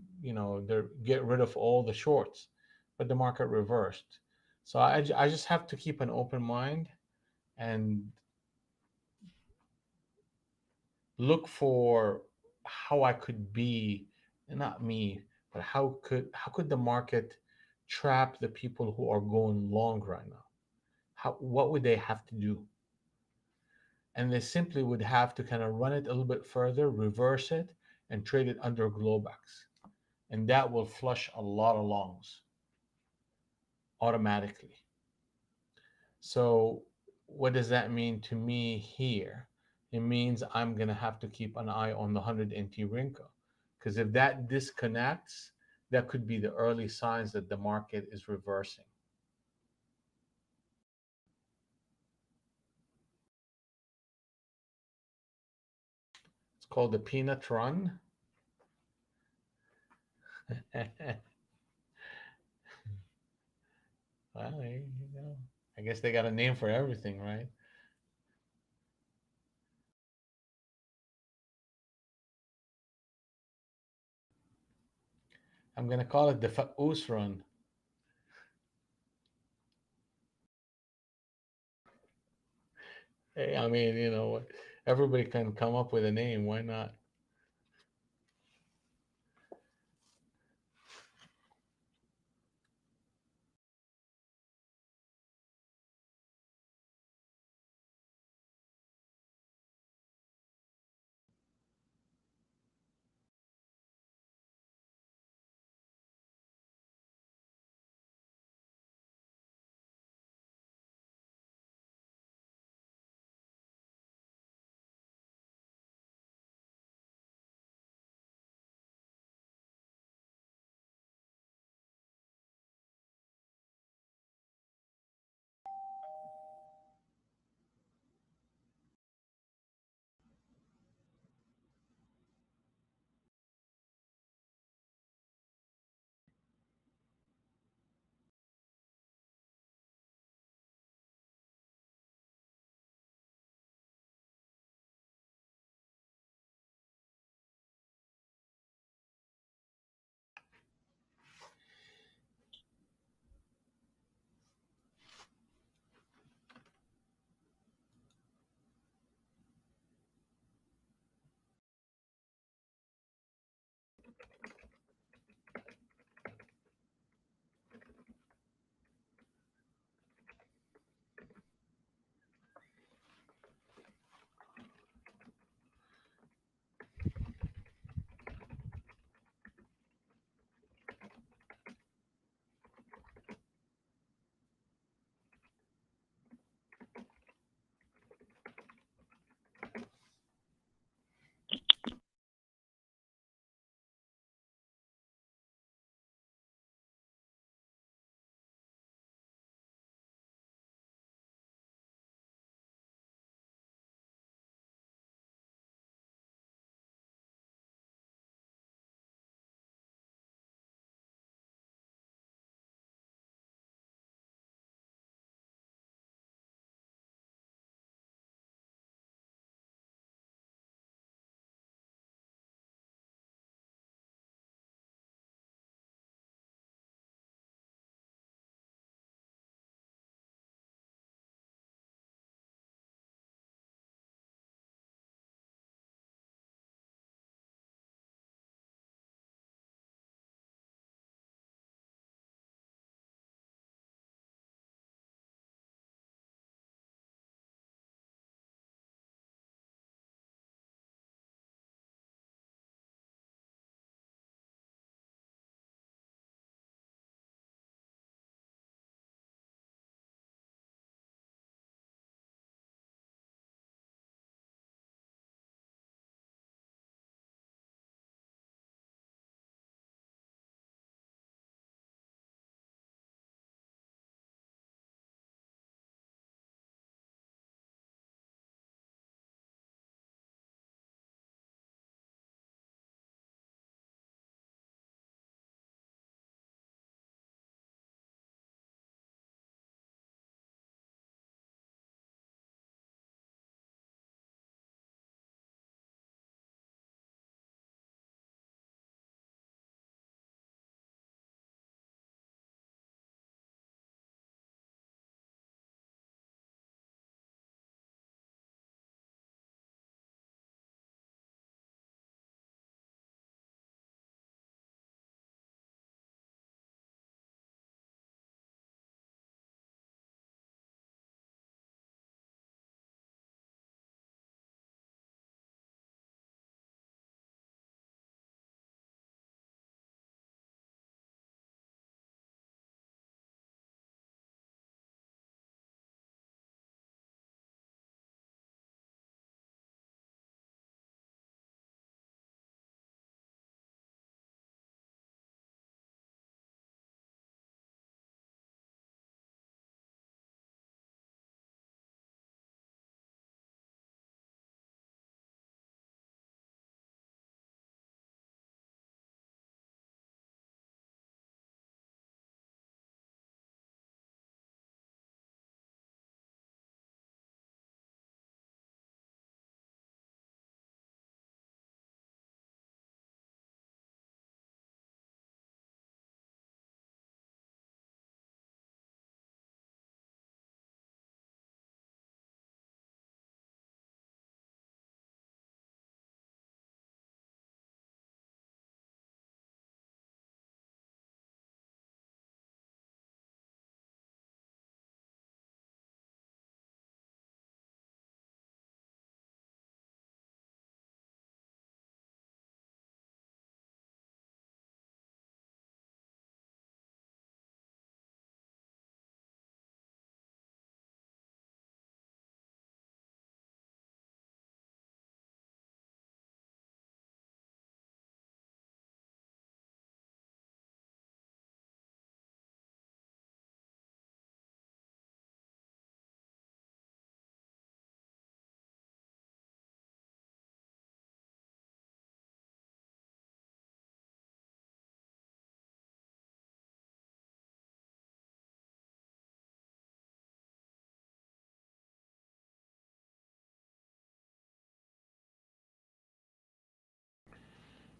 get rid of all the shorts. But the market reversed. So I just have to keep an open mind and look for how I could be, not me, but how could the market trap the people who are going long right now? What would they have to do? And they simply would have to kind of run it a little bit further, reverse it, and trade it under Globex. And that will flush a lot of longs automatically. So, what does that mean to me here? It means I'm going to have to keep an eye on the 100 NT Rinko. Because if that disconnects, that could be the early signs that the market is reversing. It's called the peanut run. Well, I guess they got a name for everything, right? I'm going to call it the Faus run. Hey, I mean, everybody can come up with a name. Why not?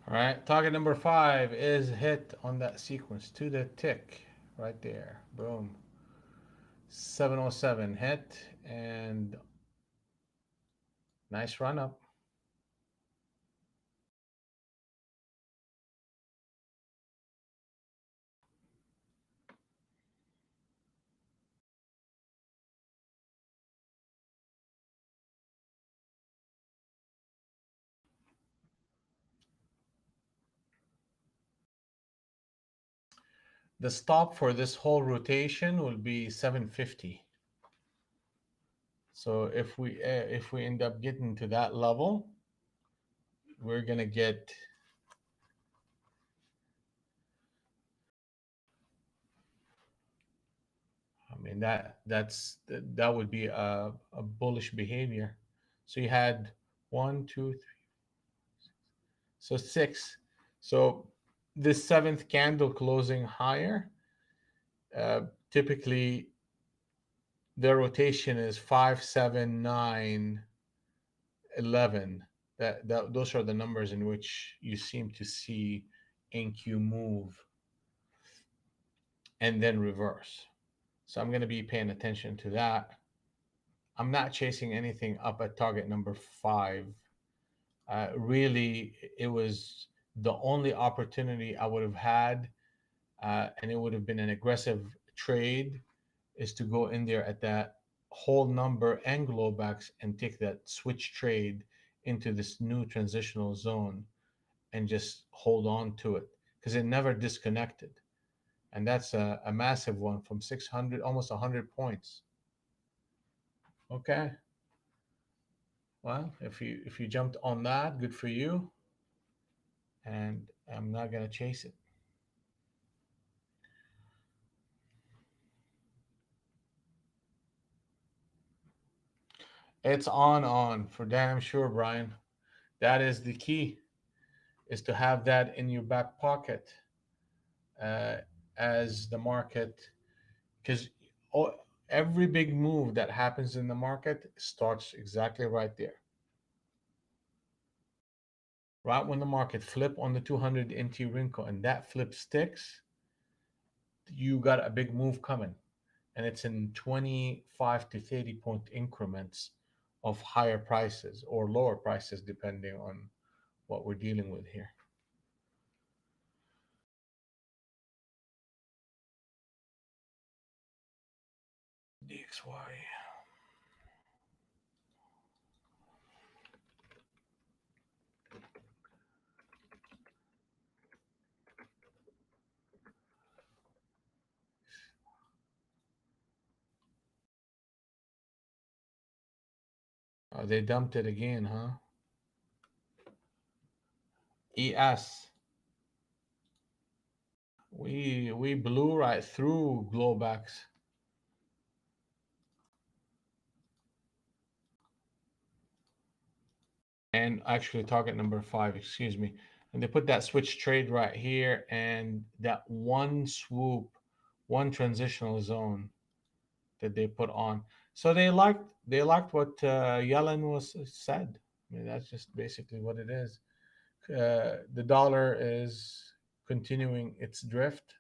All right, target number 5 is hit on that sequence to the tick right there. Boom. 707 hit and nice run up. The stop for this whole rotation will be 750. So if we end up getting to that level, we're gonna get, I mean that would be a bullish behavior. So you had one, two, three, so six. So this seventh candle closing higher, uh, typically the rotation is 5, 7, 9, 11. That those are the numbers in which you seem to see NQ move and then reverse. So I'm going to be paying attention to that. I'm not chasing anything up at target number 5. Really, it was the only opportunity I would have had, and it would have been an aggressive trade, is to go in there at that whole number and glowbacks and take that switch trade into this new transitional zone and just hold on to it because it never disconnected. And that's a massive one from 600, almost 100 points. Okay. Well, if you jumped on that, good for you. And I'm not gonna chase it. It's on for damn sure, Brian. That is the key, is to have that in your back pocket, uh, as the market, because every big move that happens in the market starts exactly right there. Right when the market flip on the 200 NT wrinkle and that flip sticks, you got a big move coming. And it's in 25 to 30 point increments of higher prices or lower prices, depending on what we're dealing with here. DXY. They dumped it again, huh? ES. We blew right through glowbacks. And actually target number 5, excuse me. And they put that switch trade right here and that one swoop, one transitional zone that they put on. So they liked what Yellen was said. I mean, that's just basically what it is. The dollar is continuing its drift.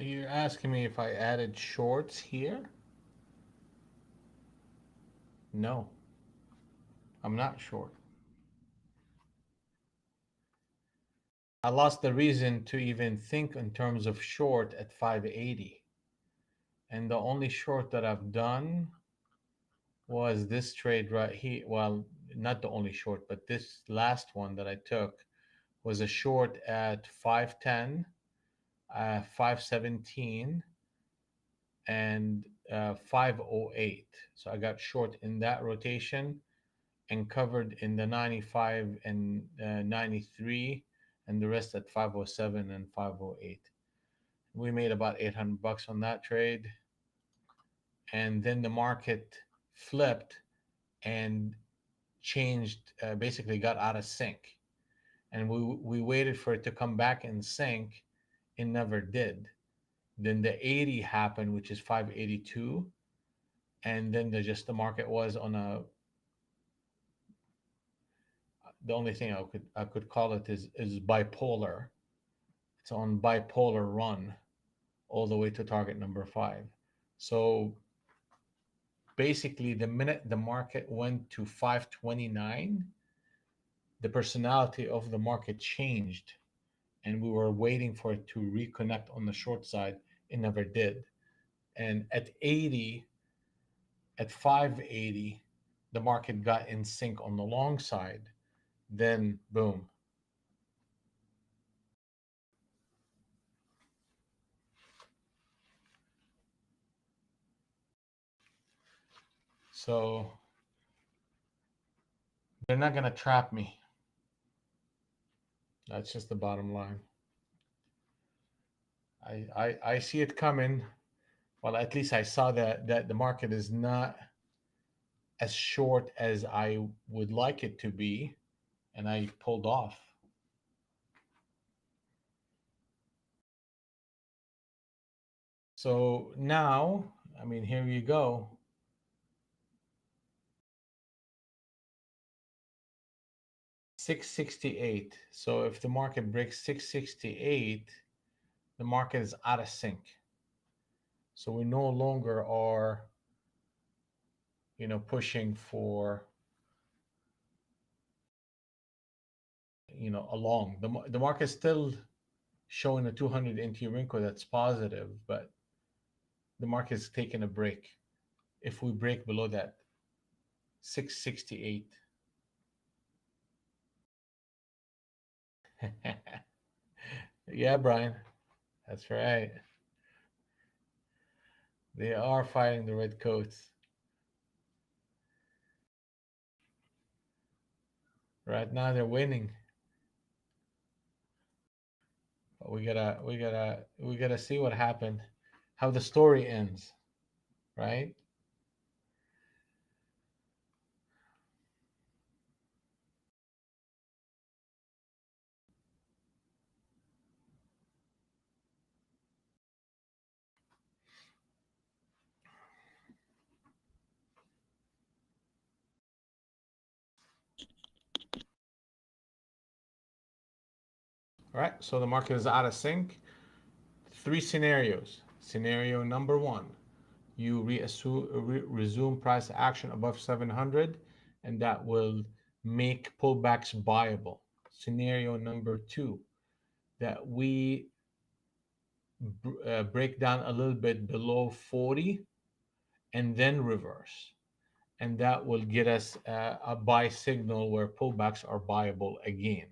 You're asking me if I added shorts here? No, I'm not short. I lost the reason to even think in terms of short at 580. And the only short that I've done was this trade right here. Well, not the only short, but this last one that I took was a short at 510, 517, and 508. So I got short in that rotation and covered in the 95 and 93, and the rest at 507 and 508. We made about 800 bucks on that trade. And then the market flipped and changed, basically got out of sync. And we waited for it to come back in sync. It never did. Then the 80 happened, which is 582. And then the market was on a, the only thing I could call it is bipolar. It's on bipolar run all the way to target number 5. So basically, the minute the market went to 529, the personality of the market changed, and we were waiting for it to reconnect on the short side. It never did. And at 80, at 580, the market got in sync on the long side. Then, boom. So they're not going to trap me. That's just the bottom line. I see it coming. Well, at least I saw that the market is not as short as I would like it to be, and I pulled off. So now, I mean, here you go. 668. So if the market breaks 668, the market is out of sync. So we no longer are, pushing for, along. The market's still showing a 200 NT wrinkle that's positive, but the market is taking a break. If we break below that 668. Yeah, Brian, that's right. They are fighting the red coats. Right now they're winning. But we gotta see what happened, how the story ends, right? All right. So the market is out of sync. Three scenarios. Scenario number one, you resume price action above 700, and that will make pullbacks buyable. Scenario number two, that we break down a little bit below 40 and then reverse. And that will get us a buy signal where pullbacks are buyable again.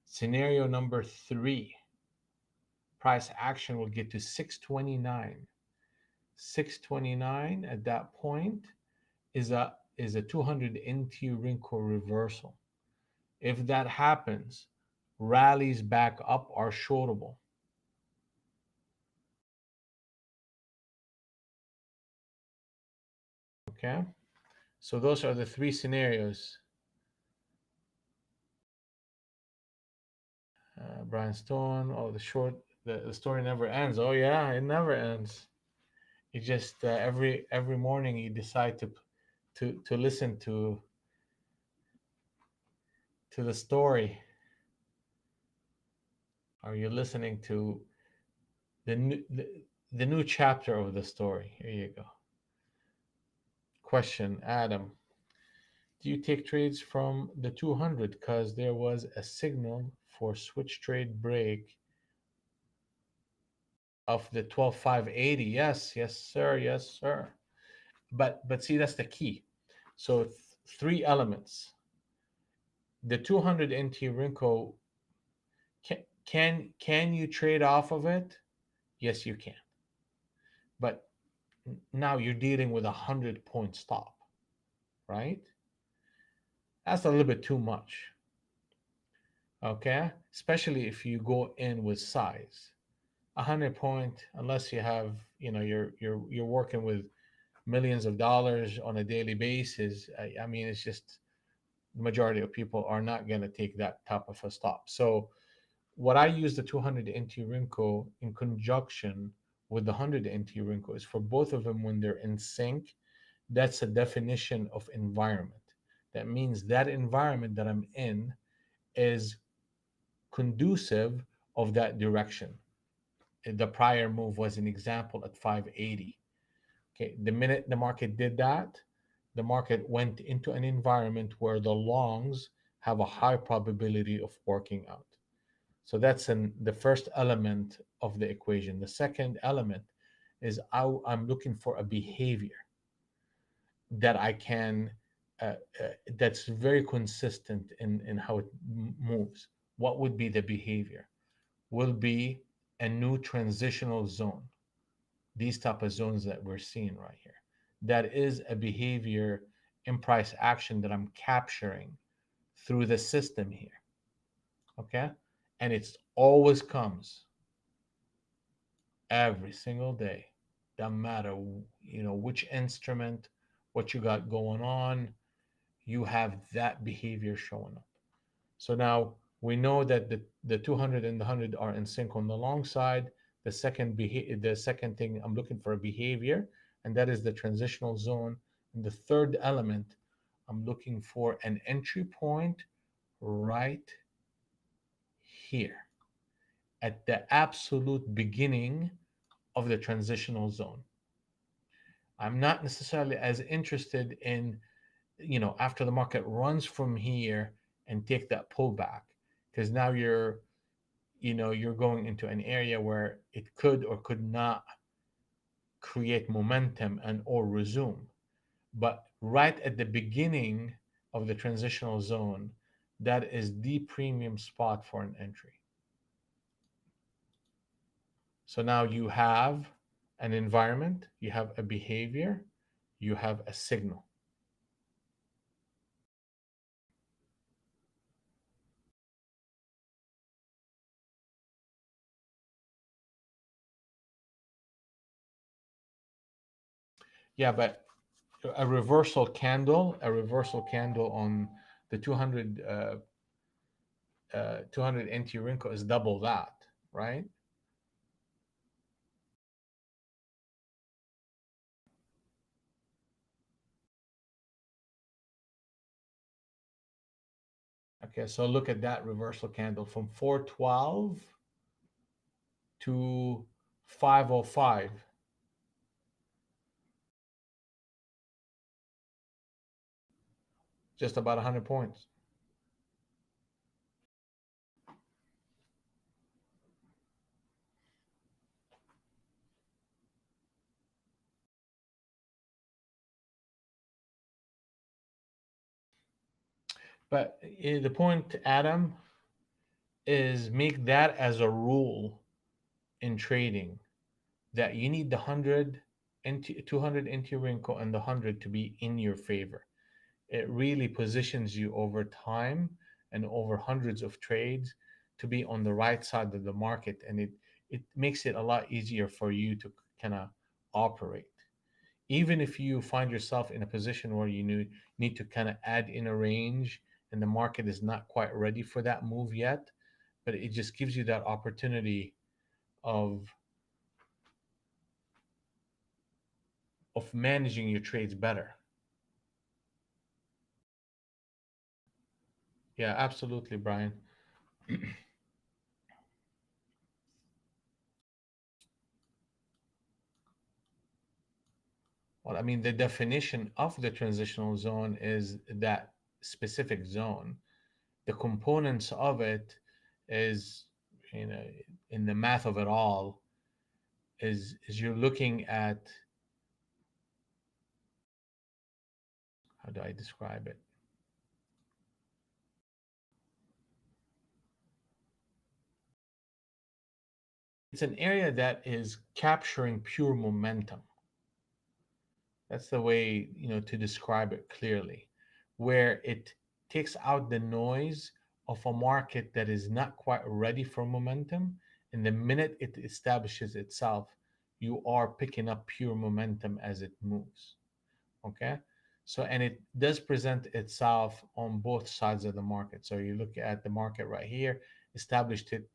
Scenario number three, price action will get to 629. 629 at that point is a 200 NT wrinkle reversal. If that happens, rallies back up are shortable. Okay, so those are the three scenarios. Brian Stone, oh, the story never ends. Oh yeah, it never ends. You just every morning you decide to listen to the story. Are you listening to The new chapter of the story. Here you go. Question, Adam. Do you take trades from the 200 because there was a signal for switch trade break of the 12,580? Yes, yes, sir. Yes, sir. But see, that's the key. So three elements. The 200 NT Rinko, can you trade off of it? Yes, you can. But now you're dealing with a 100-point stop, right? That's a little bit too much. Okay, especially if you go in with size. 100 point, unless you have, you're working with millions of dollars on a daily basis. I mean, it's just the majority of people are not going to take that type of a stop. So what I use the 200 NT Rinko in conjunction with the 100 NT Rinko is for both of them when they're in sync. That's a definition of environment. That means that environment that I'm in is conducive of that direction. The prior move was an example at 580. Okay, the minute the market did that, the market went into an environment where the longs have a high probability of working out. So that's the first element of the equation. The second element is I'm looking for a behavior that I can that's very consistent in how it moves. What would be the behavior? Will be a new transitional zone. These type of zones that we're seeing right here. That is a behavior in price action that I'm capturing through the system here. Okay. And it always comes every single day. Doesn't matter, which instrument, what you got going on, you have that behavior showing up. So now we know that the 200 and the 100 are in sync on the long side. The second thing, I'm looking for a behavior, and that is the transitional zone. And the third element, I'm looking for an entry point right here at the absolute beginning of the transitional zone. I'm not necessarily as interested in, after the market runs from here and take that pullback, because now you're going into an area where it could or could not create momentum and or resume. But right at the beginning of the transitional zone, that is the premium spot for an entry. So now you have an environment, you have a behavior, you have a signal. Yeah, but a reversal candle on the 200 NT Rinko is double that, right? Okay, so look at that reversal candle from 412 to 505, just about 100 points. But the point, Adam, is make that as a rule in trading, that you need the 100 NT, 200 NT Rinko and the 100 to be in your favor. It really positions you over time and over hundreds of trades to be on the right side of the market, and it makes it a lot easier for you to kind of operate. Even if you find yourself in a position where you need to kind of add in a range and the market is not quite ready for that move yet, but it just gives you that opportunity of managing your trades better. Yeah, absolutely, Brian. Well, I mean, the definition of the transitional zone is that specific zone. The components of it is, you know, in the math of it all, is you're looking at, how do I describe it? It's an area that is capturing pure momentum. That's the way, to describe it clearly, where it takes out the noise of a market that is not quite ready for momentum. And the minute it establishes itself, you are picking up pure momentum as it moves. Okay. So, and it does present itself on both sides of the market. So you look at the market right here, established it,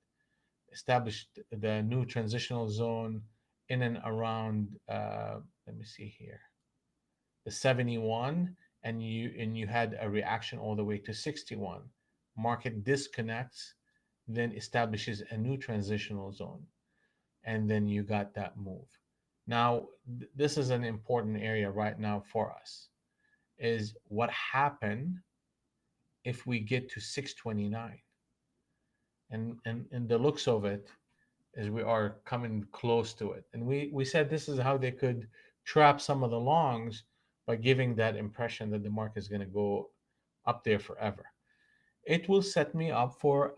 established the new transitional zone in and around, let me see here, the 71, and you had a reaction all the way to 61. Market disconnects, then establishes a new transitional zone, and then you got that move. Now, this is an important area right now for us, is what happened if we get to 629. And the looks of it is we are coming close to it. And we said this is how they could trap some of the longs by giving that impression that the market is going to go up there forever. It will set me up for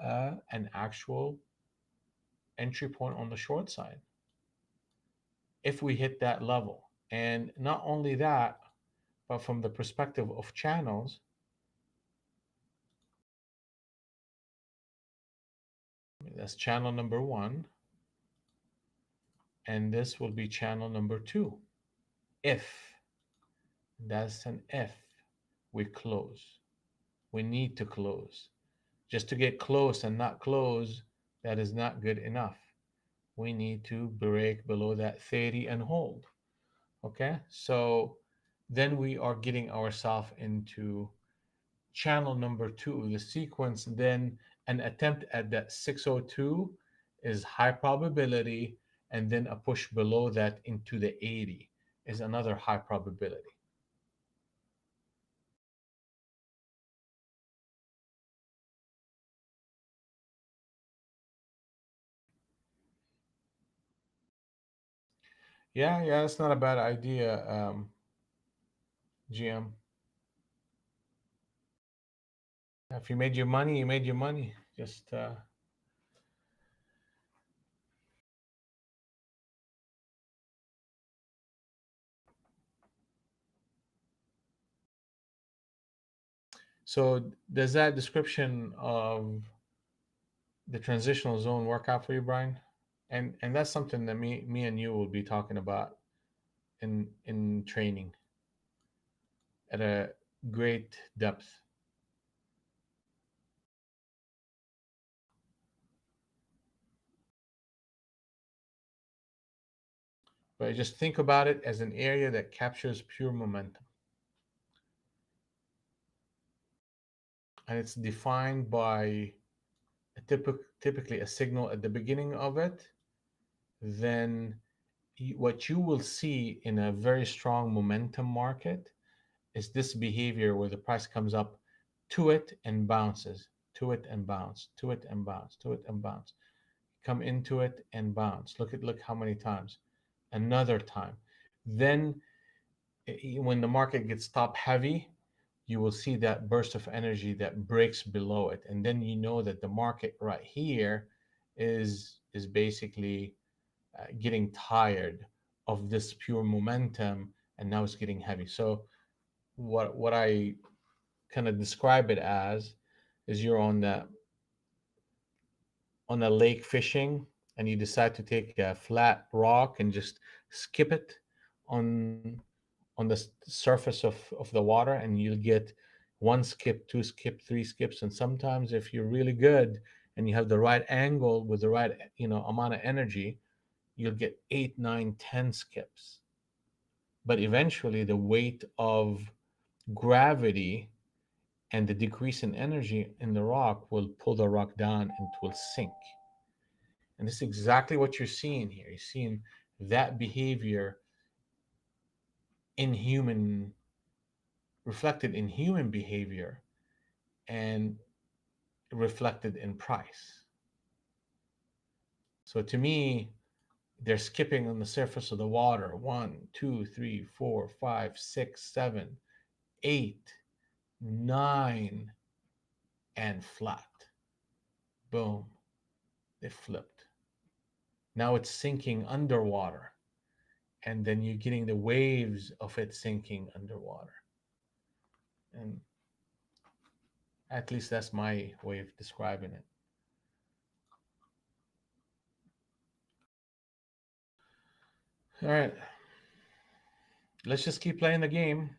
an actual entry point on the short side if we hit that level. And not only that, but from the perspective of channels, that's channel number one, and this will be channel number two. If that's an if we close, we need to close. Just to get close and not close, that is not good enough. We need to break below that 30 and hold. Okay, so then we are getting ourselves into channel number two of the sequence. Then an attempt at that 602 is high probability, and then a push below that into the 80 is another high probability. Yeah, yeah, that's not a bad idea, GM. If you made your money, you made your money. Just so does that description of the transitional zone work out for you, Brian? And that's something that me and you will be talking about in training at a great depth. But just think about it as an area that captures pure momentum, and it's defined by typically a signal at the beginning of it. Then what you will see in a very strong momentum market is this behavior where the price comes up to it and bounces, to it and bounce, to it and bounce, to it and bounce, come into it and bounce. Look how many times. Another time. Then when the market gets top heavy, you will see that burst of energy that breaks below it, and then you know that the market right here is basically getting tired of this pure momentum, and now it's getting heavy. So what I kind of describe it as is you're on a lake fishing, and you decide to take a flat rock and just skip it on on the surface of the water, and you'll get one skip, two skip, three skips. And sometimes if you're really good and you have the right angle with the right amount of energy, you'll get eight, nine, 10 skips. But eventually the weight of gravity and the decrease in energy in the rock will pull the rock down and it will sink. And this is exactly what you're seeing here. You're seeing that behavior in human, reflected in human behavior and reflected in price. So to me, they're skipping on the surface of the water. One, two, three, four, five, six, seven, eight, nine, and flat. Boom. They flipped. Now it's sinking underwater. And then you're getting the waves of it sinking underwater. And at least that's my way of describing it. All right. Let's just keep playing the game.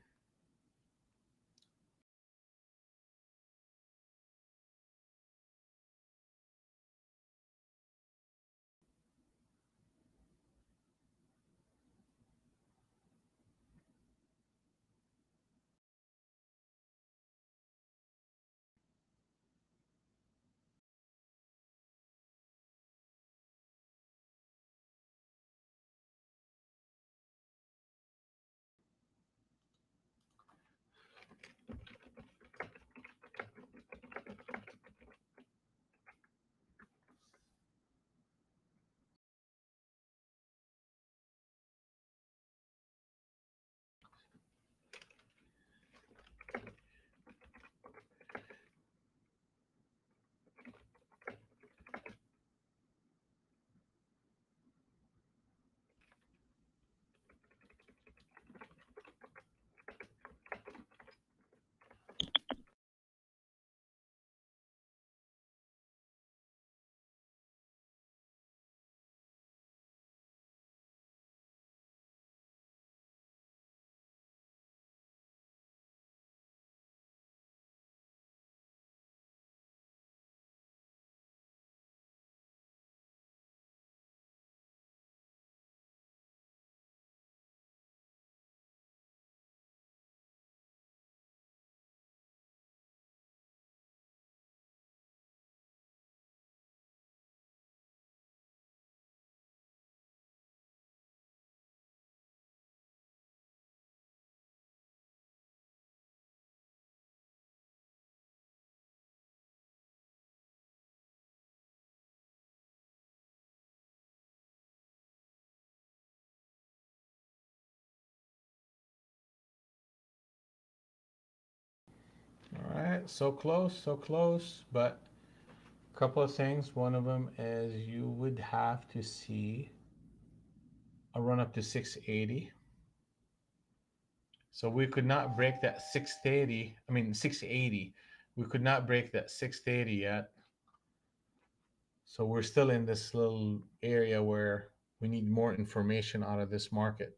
All right. So close, so close. But a couple of things. One of them is you would have to see a run up to 680. So we could not break that 680. I mean, 680. We could not break that 680 yet. So we're still in this little area where we need more information out of this market.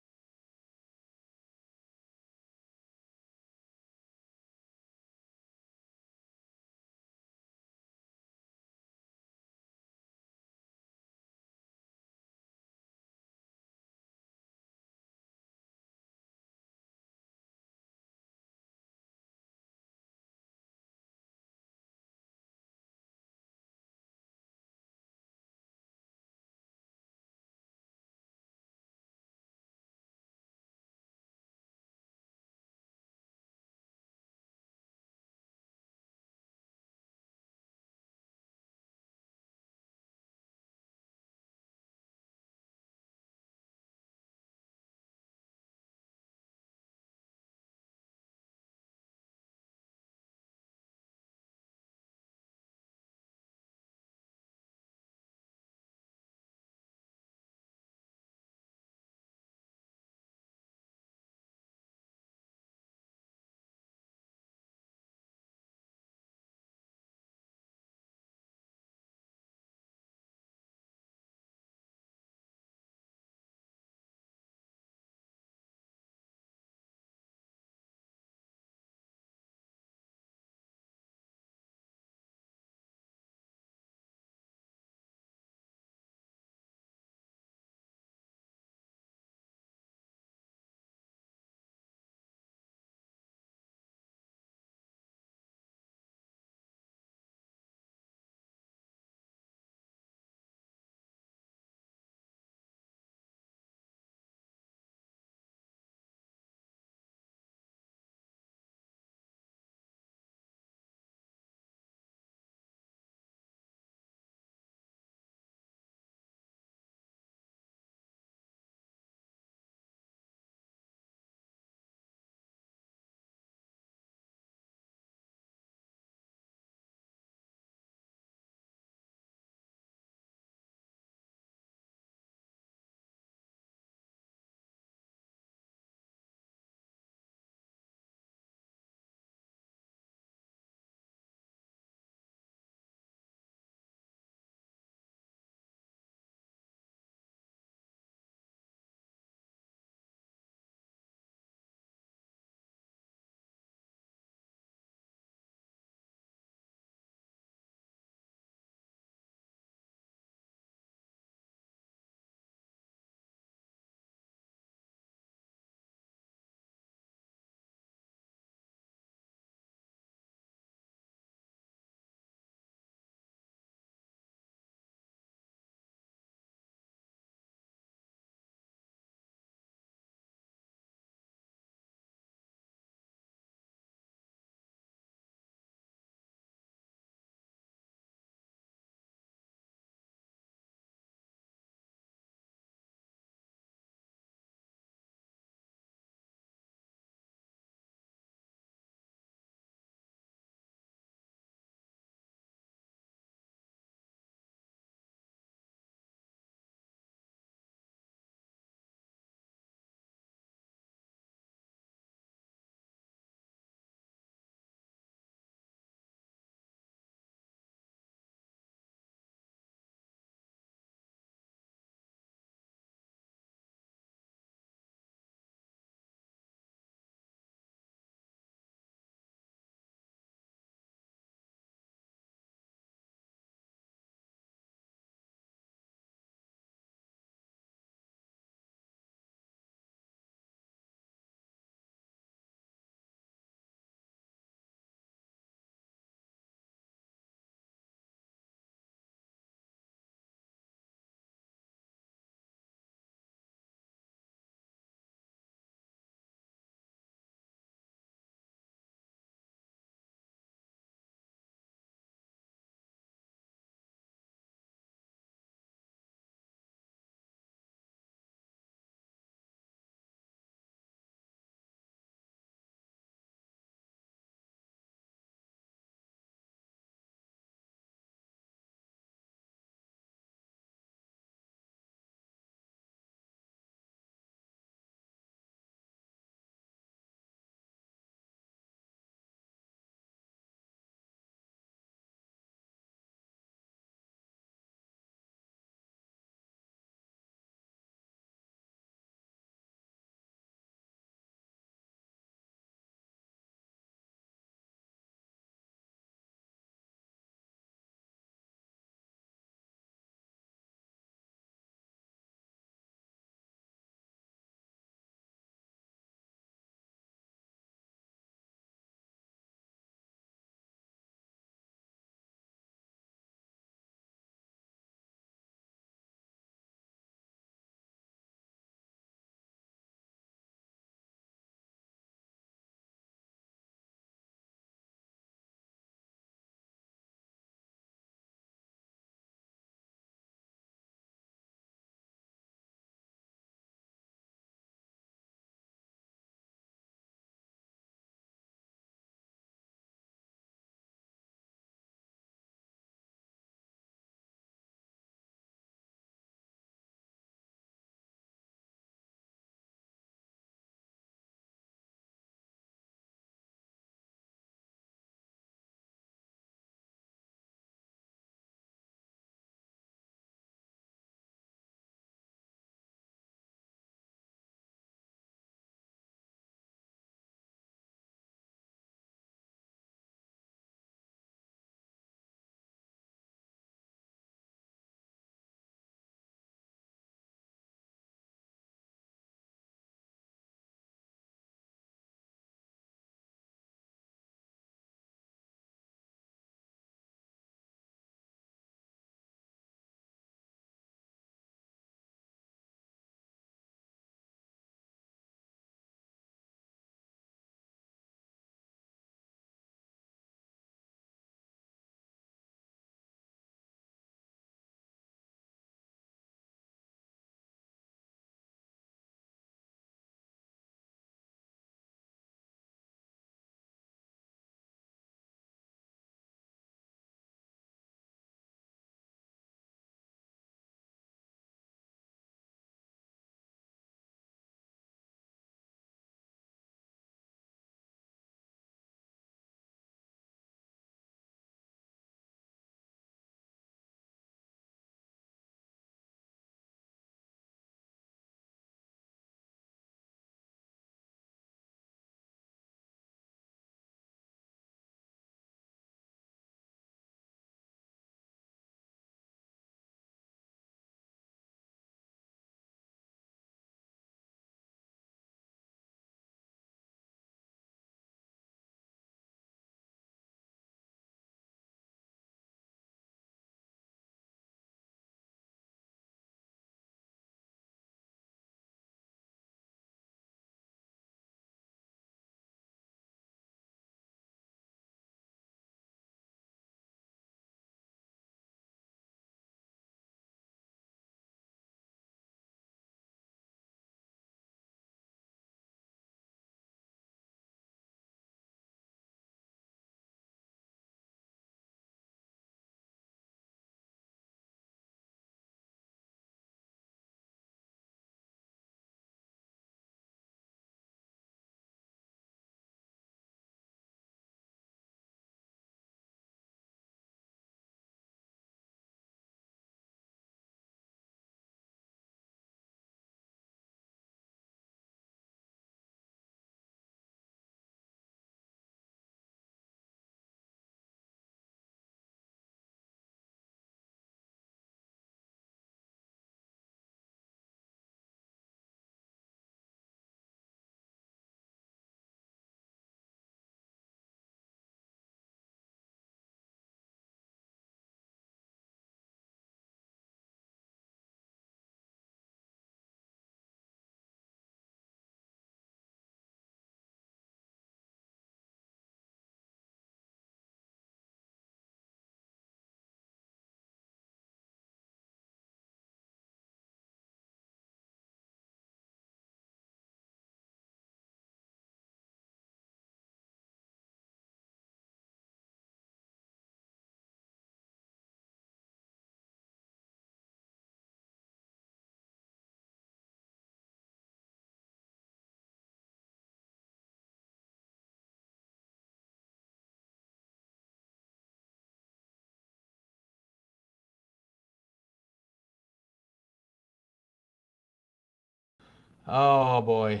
Oh boy,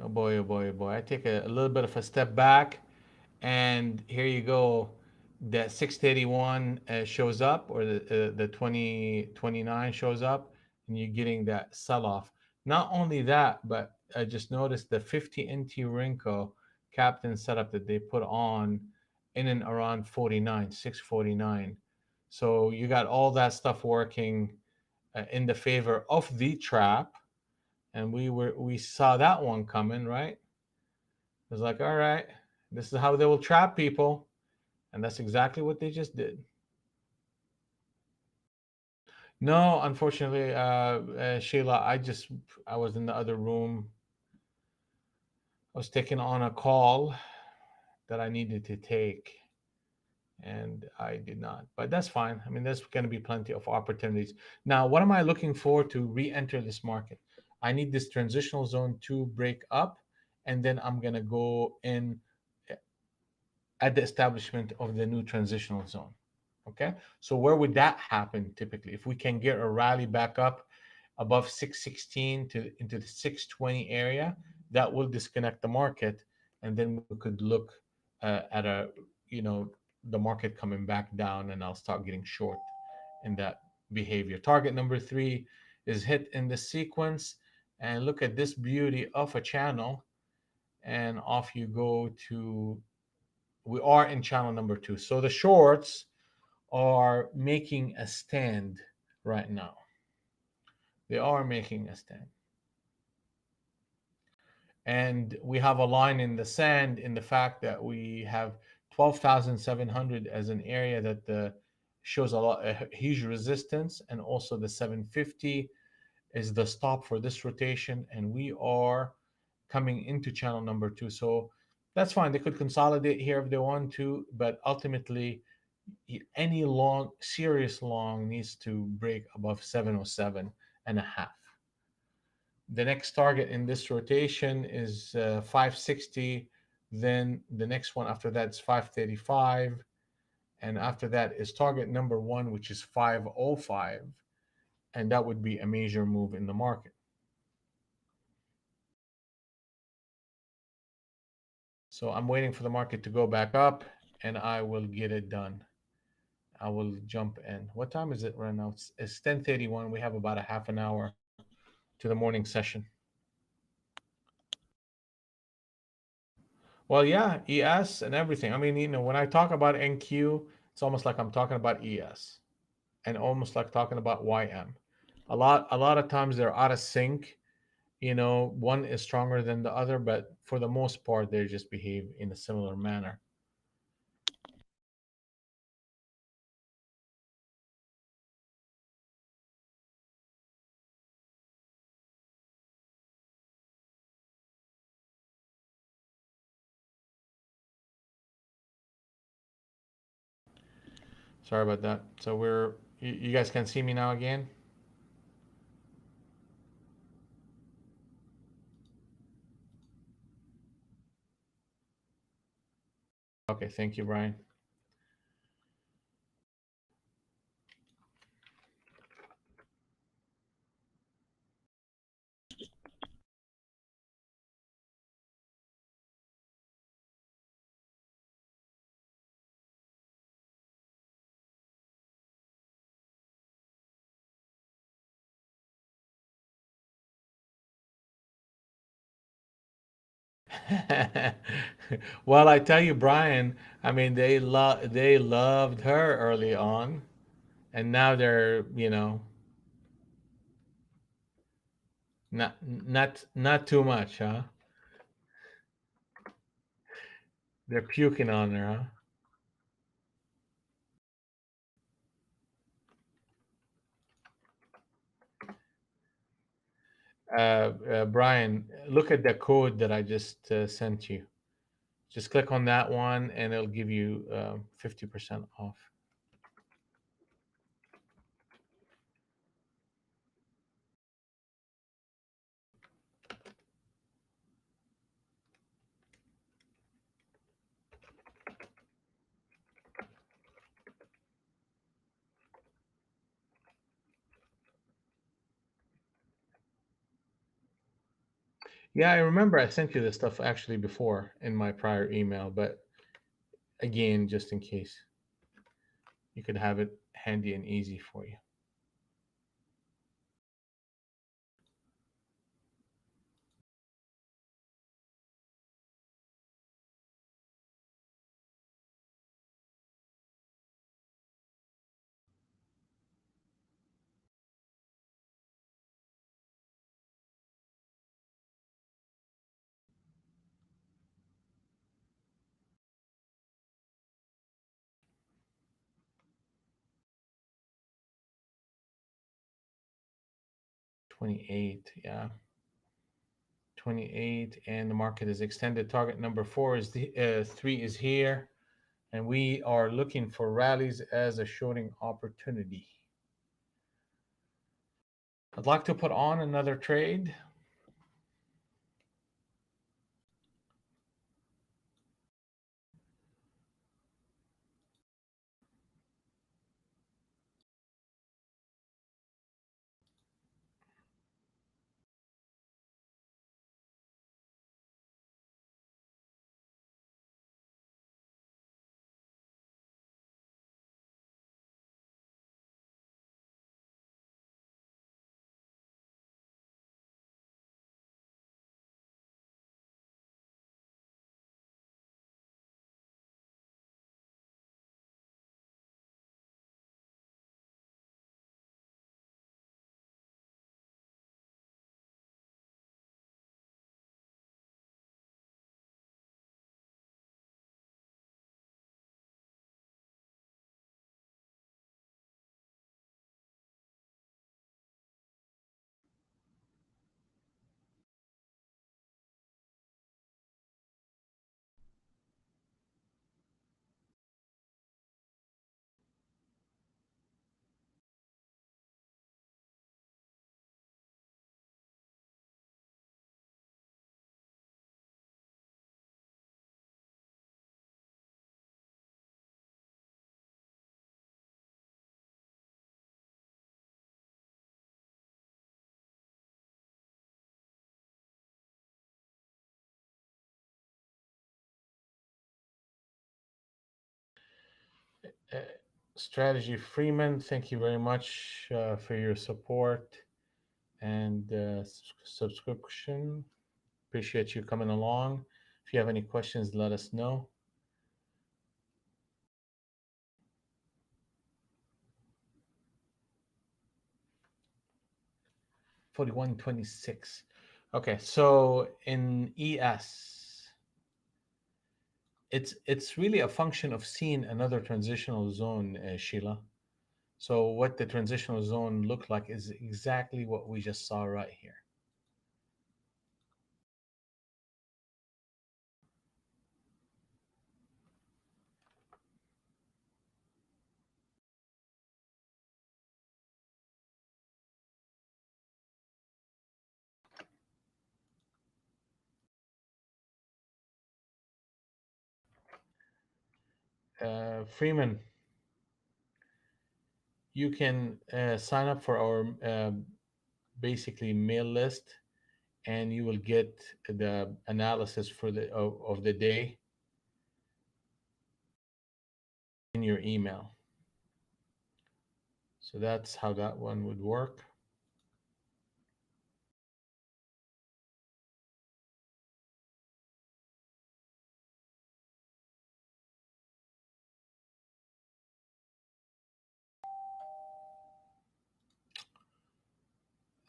oh boy, oh boy, oh boy. I take a little bit of a step back, and here you go. That 631 shows up, or the 2029 shows up, and you're getting that sell off. Not only that, but I just noticed the 50 NT Rinko captain setup that they put on in and around 49, 649. So you got all that stuff working in the favor of the trap, and we saw that one coming, right? It was like, all right, this is how they will trap people, and that's exactly what they just did. No, unfortunately, Sheila, I was in the other room. I was taking on a call that I needed to take, and I did not. But that's fine. I mean, there's going to be plenty of opportunities. Now, what am I looking for to re-enter this market? I need this transitional zone to break up, and then I'm going to go in at the establishment of the new transitional zone. Okay, so where would that happen typically? If we can get a rally back up above 616 to into the 620 area, that will disconnect the market, and then we could look at a you know the market coming back down, and I'll start getting short in that behavior. Target number three is hit in the sequence, and look at this beauty of a channel, and off you go to we are in channel number two. So the shorts are making a stand right now. They are making a stand. And we have a line in the sand in the fact that we have 12,700 as an area that shows a huge resistance, and also the 750 is the stop for this rotation, and we are coming into channel number two. So that's fine. They could consolidate here if they want to, but ultimately any long, serious long needs to break above 707 and a half. The next target in this rotation is 560. Then the next one after that is 535. And after that is target number one, which is 505. And that would be a major move in the market. So I'm waiting for the market to go back up, and I will get it done. I will jump in. What time is it right now? It's 10:31. We have about a half an hour to the morning session. Well, yeah, ES and everything. I mean, when I talk about NQ, it's almost like I'm talking about ES, and almost like talking about YM. A lot of times they're out of sync. One is stronger than the other, but for the most part, they just behave in a similar manner. Sorry about that. So you guys can see me now again. Okay, thank you, Brian. Well, I tell you, Brian. I mean, they loved her early on, and now they're not too much, huh? They're puking on her, huh? Brian, look at the code that I just sent you. Just click on that one, and it'll give you 50% off. Yeah, I remember I sent you this stuff actually before in my prior email, but again, just in case, you could have it handy and easy for you. 28, yeah. 28, and the market is extended. Target number four is the three is here, and we are looking for rallies as a shorting opportunity. I'd like to put on another trade. Uh, Strategy Freeman, thank you very much for your support and subscription. Appreciate you coming along. If you have any questions, let us know. 41.26. Okay, so in ES, it's really a function of seeing another transitional zone, Sheila. So what the transitional zone looked like is exactly what we just saw right here. Freeman, you can sign up for our basically mail list, and you will get the analysis for of the day in your email. So that's how that one would work.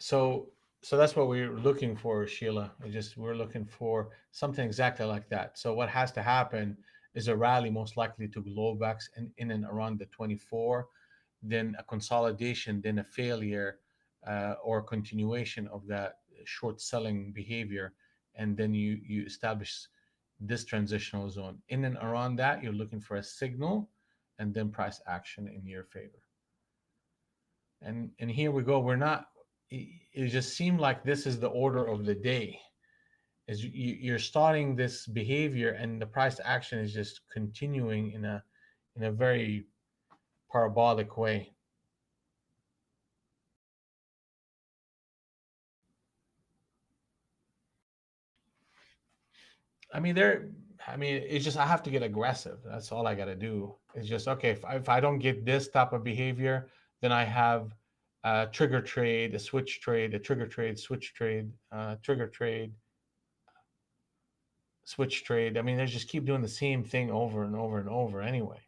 So so that's what we're looking for, Sheila. We're looking for something exactly like that. So what has to happen is a rally, most likely to Globex in and around the 24, then a consolidation, then a failure or continuation of that short selling behavior, and then you establish this transitional zone. In and around that, you're looking for a signal, and then price action in your favor. And here we go. We're not. It just seemed like this is the order of the day. Is you're starting this behavior, and the price action is just continuing in a very parabolic way. I mean, there. I mean, it's just I have to get aggressive. That's all I got to do. It's just okay. If I don't get this type of behavior, then I have a trigger trade, a switch trade, a trigger trade, switch trade, trigger trade, switch trade. I mean, they just keep doing the same thing over and over and over. Anyway,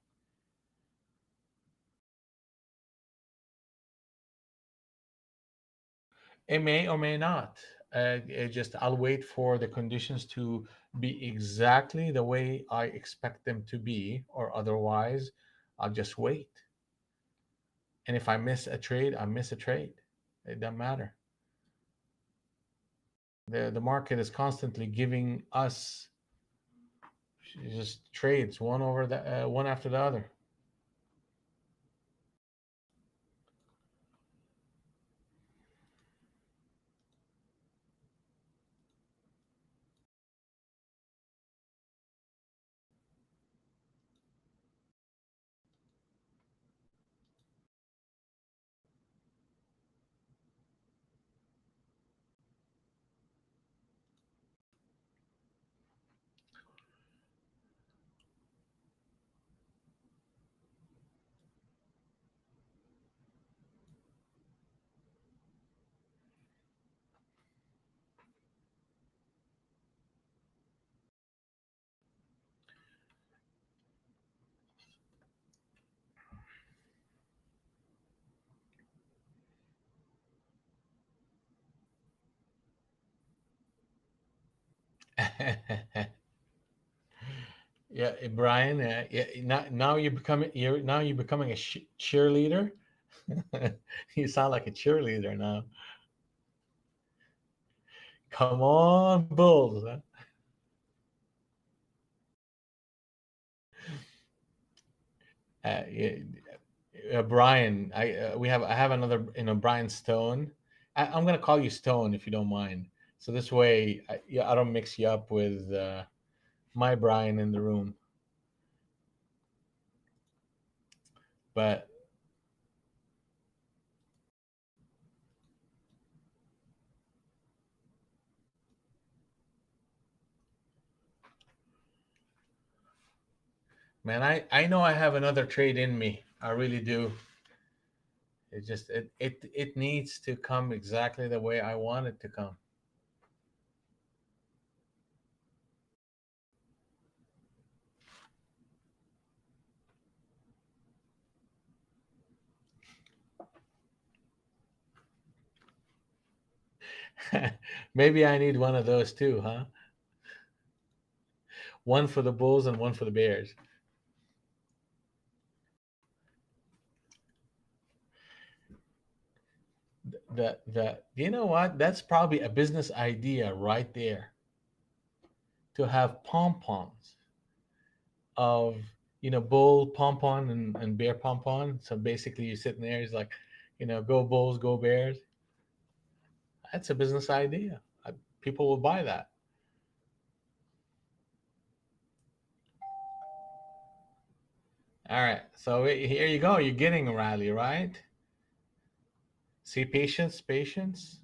it may or may not. It just I'll wait for the conditions to be exactly the way I expect them to be, or otherwise, I'll just wait. And if I miss a trade, I miss a trade. It doesn't matter. The market is constantly giving us just trades one after the other. Yeah, Brian. Yeah, now you're becoming a cheerleader. You sound like a cheerleader now. Come on, Bulls. Huh? Yeah, Brian, I have another, Brian Stone. I'm gonna call you Stone if you don't mind. So this way, yeah, I don't mix you up with my Brian in the room. But man, I know I have another trade in me. I really do. It needs to come exactly the way I want it to come. Maybe I need one of those too, huh? One for the Bulls and one for the Bears. The you know what? That's probably a business idea right there, to have pom poms of, bull pom pom and bear pom pom. So basically, you're sitting there. He's like, go Bulls, go Bears. That's a business idea. People will buy that. All right. So here you go. You're getting a rally, right? See, patience, patience.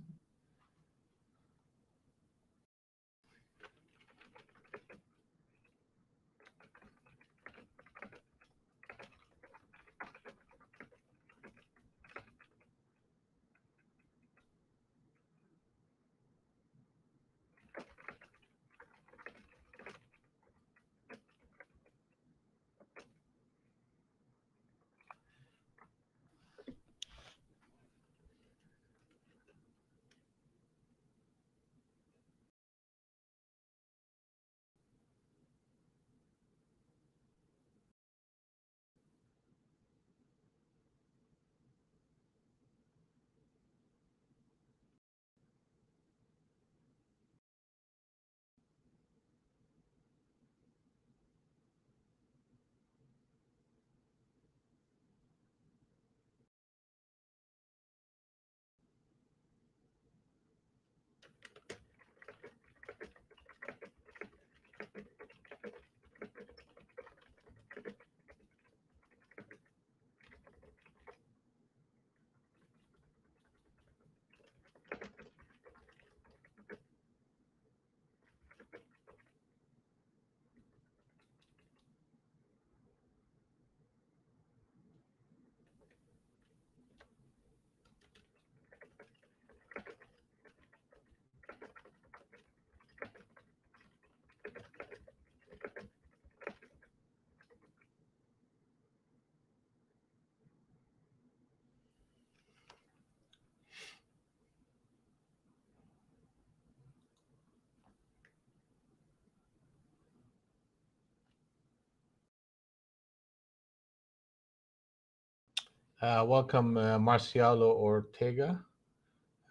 Welcome, Marcialo Ortega.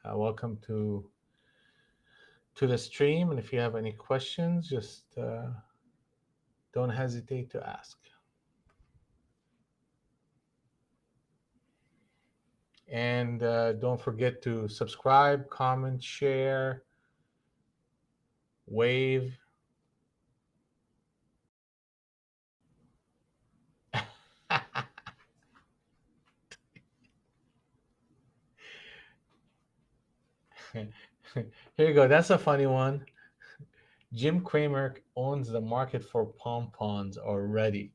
Welcome to the stream, and if you have any questions, just don't hesitate to ask. And don't forget to subscribe, comment, share, wave. Here you go. That's a funny one. Jim Cramer owns the market for pompons already.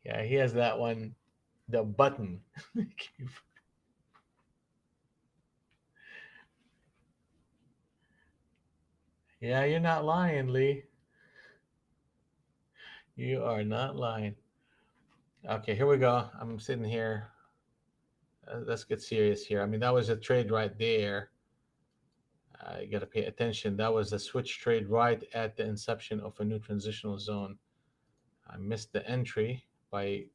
Yeah, he has that one, the button. Yeah, you're not lying, Lee. You are not lying. Okay, here we go. I'm sitting here. Let's get serious here. I mean, that was a trade right there. You got to pay attention. That was a switch trade right at the inception of a new transitional zone. I missed the entry by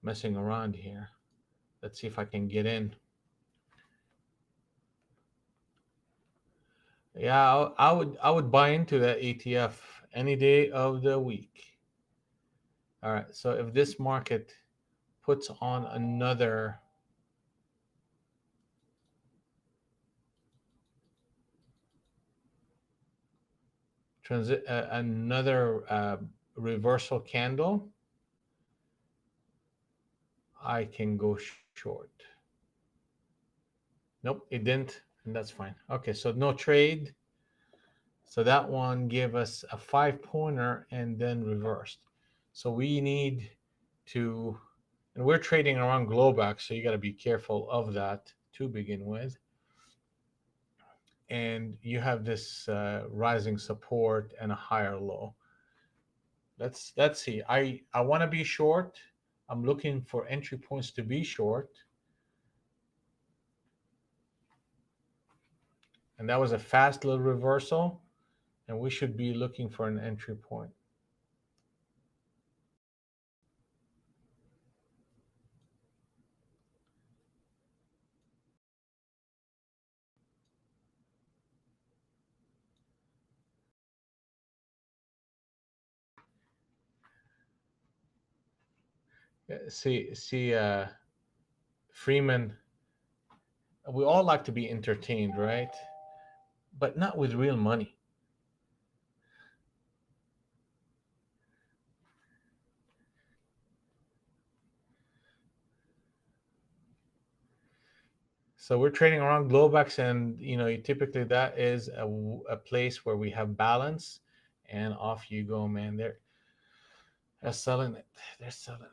messing around here. Let's see if I can get in. Yeah, I would buy into that ETF any day of the week. All right. So if this market puts on another reversal candle, I can go short. Nope, it didn't, and that's fine. Okay, so no trade. So that one gave us a 5 pointer and then reversed. So we need to, and we're trading around Globex, so you got to be careful of that to begin with. And you have this rising support and a higher low. Let's see. I want to be short. I'm looking for entry points to be short. And that was a fast little reversal. And we should be looking for an entry point. See, Freeman, we all like to be entertained, right? But not with real money. So we're trading around Globex, and typically that is a place where we have balance, and off you go, man. They're selling it. They're selling it.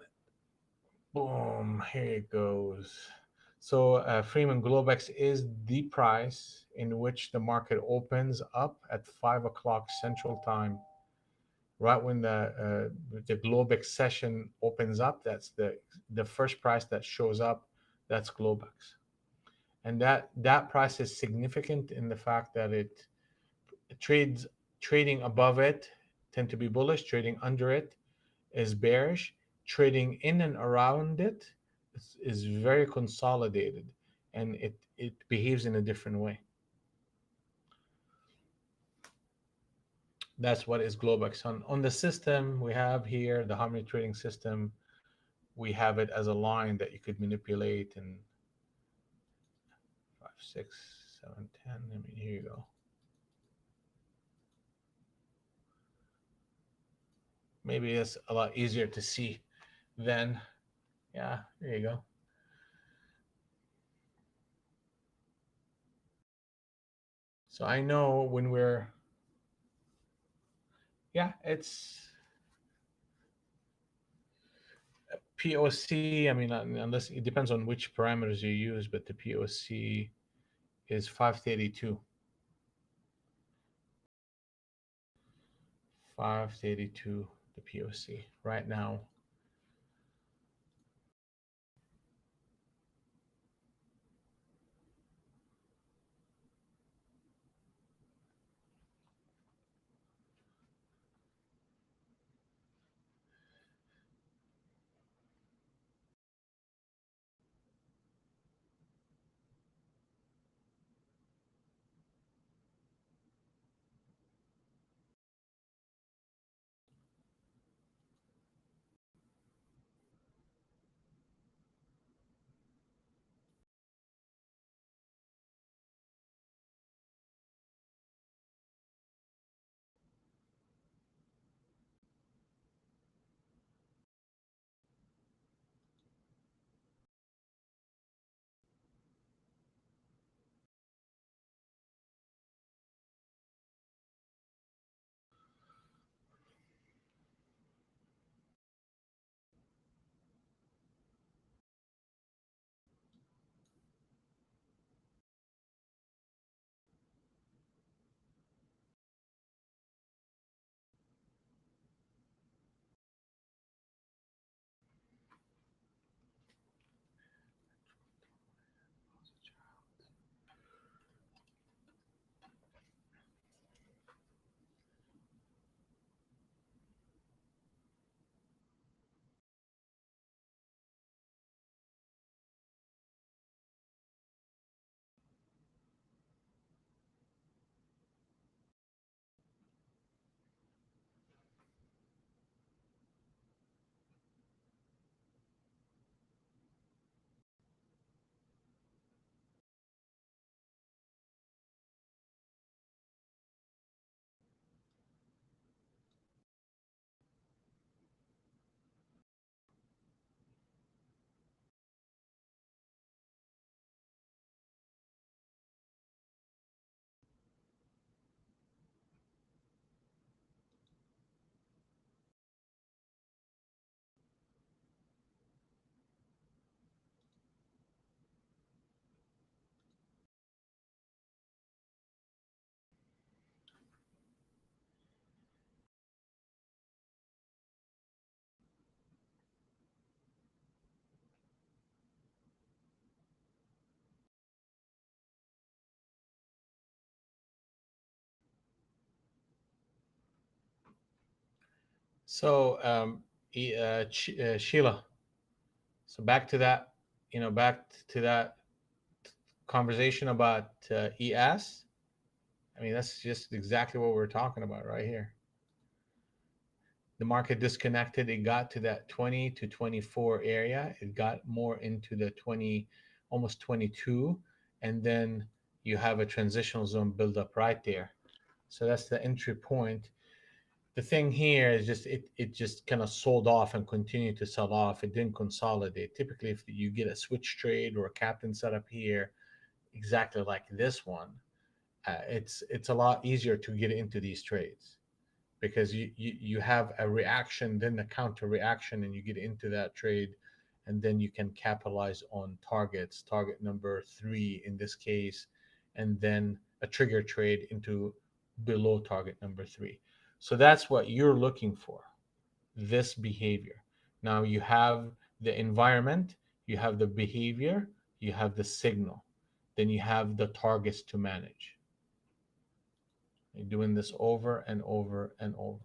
Boom. Here it goes. So Freeman Globex is the price in which the market opens up at 5 o'clock Central Time. Right when the Globex session opens up, that's the first price that shows up. That's Globex, and that price is significant in the fact that it trades trading above it tend to be bullish, trading under it is bearish, trading in and around it is very consolidated, and it behaves in a different way. That's what is Globex. On the system we have here, the Harmony trading system, we have it as a line that you could manipulate, and 5, 6, 7, 10. I mean, here you go. Maybe it's a lot easier to see than, yeah, there you go. So I know when we're, yeah, it's POC. I mean, unless it depends on which parameters you use, but the POC is 532. 532, the POC right now. So, Sheila, so back to that, back to that conversation about ES. I mean, that's just exactly what we're talking about right here. The market disconnected. It got to that 20 to 24 area. It got more into the 20, almost 22. And then you have a transitional zone build up right there. So that's the entry point. The thing here is just it just kind of sold off and continued to sell off. It didn't consolidate. Typically, if you get a switch trade or a captain setup here, exactly like this one, it's a lot easier to get into these trades because you have a reaction, then a counter reaction, and you get into that trade, and then you can capitalize on targets, target number three in this case, and then a trigger trade into below target number three. So that's what you're looking for, this behavior. Now you have the environment, you have the behavior, you have the signal, then you have the targets to manage. You're doing this over and over and over.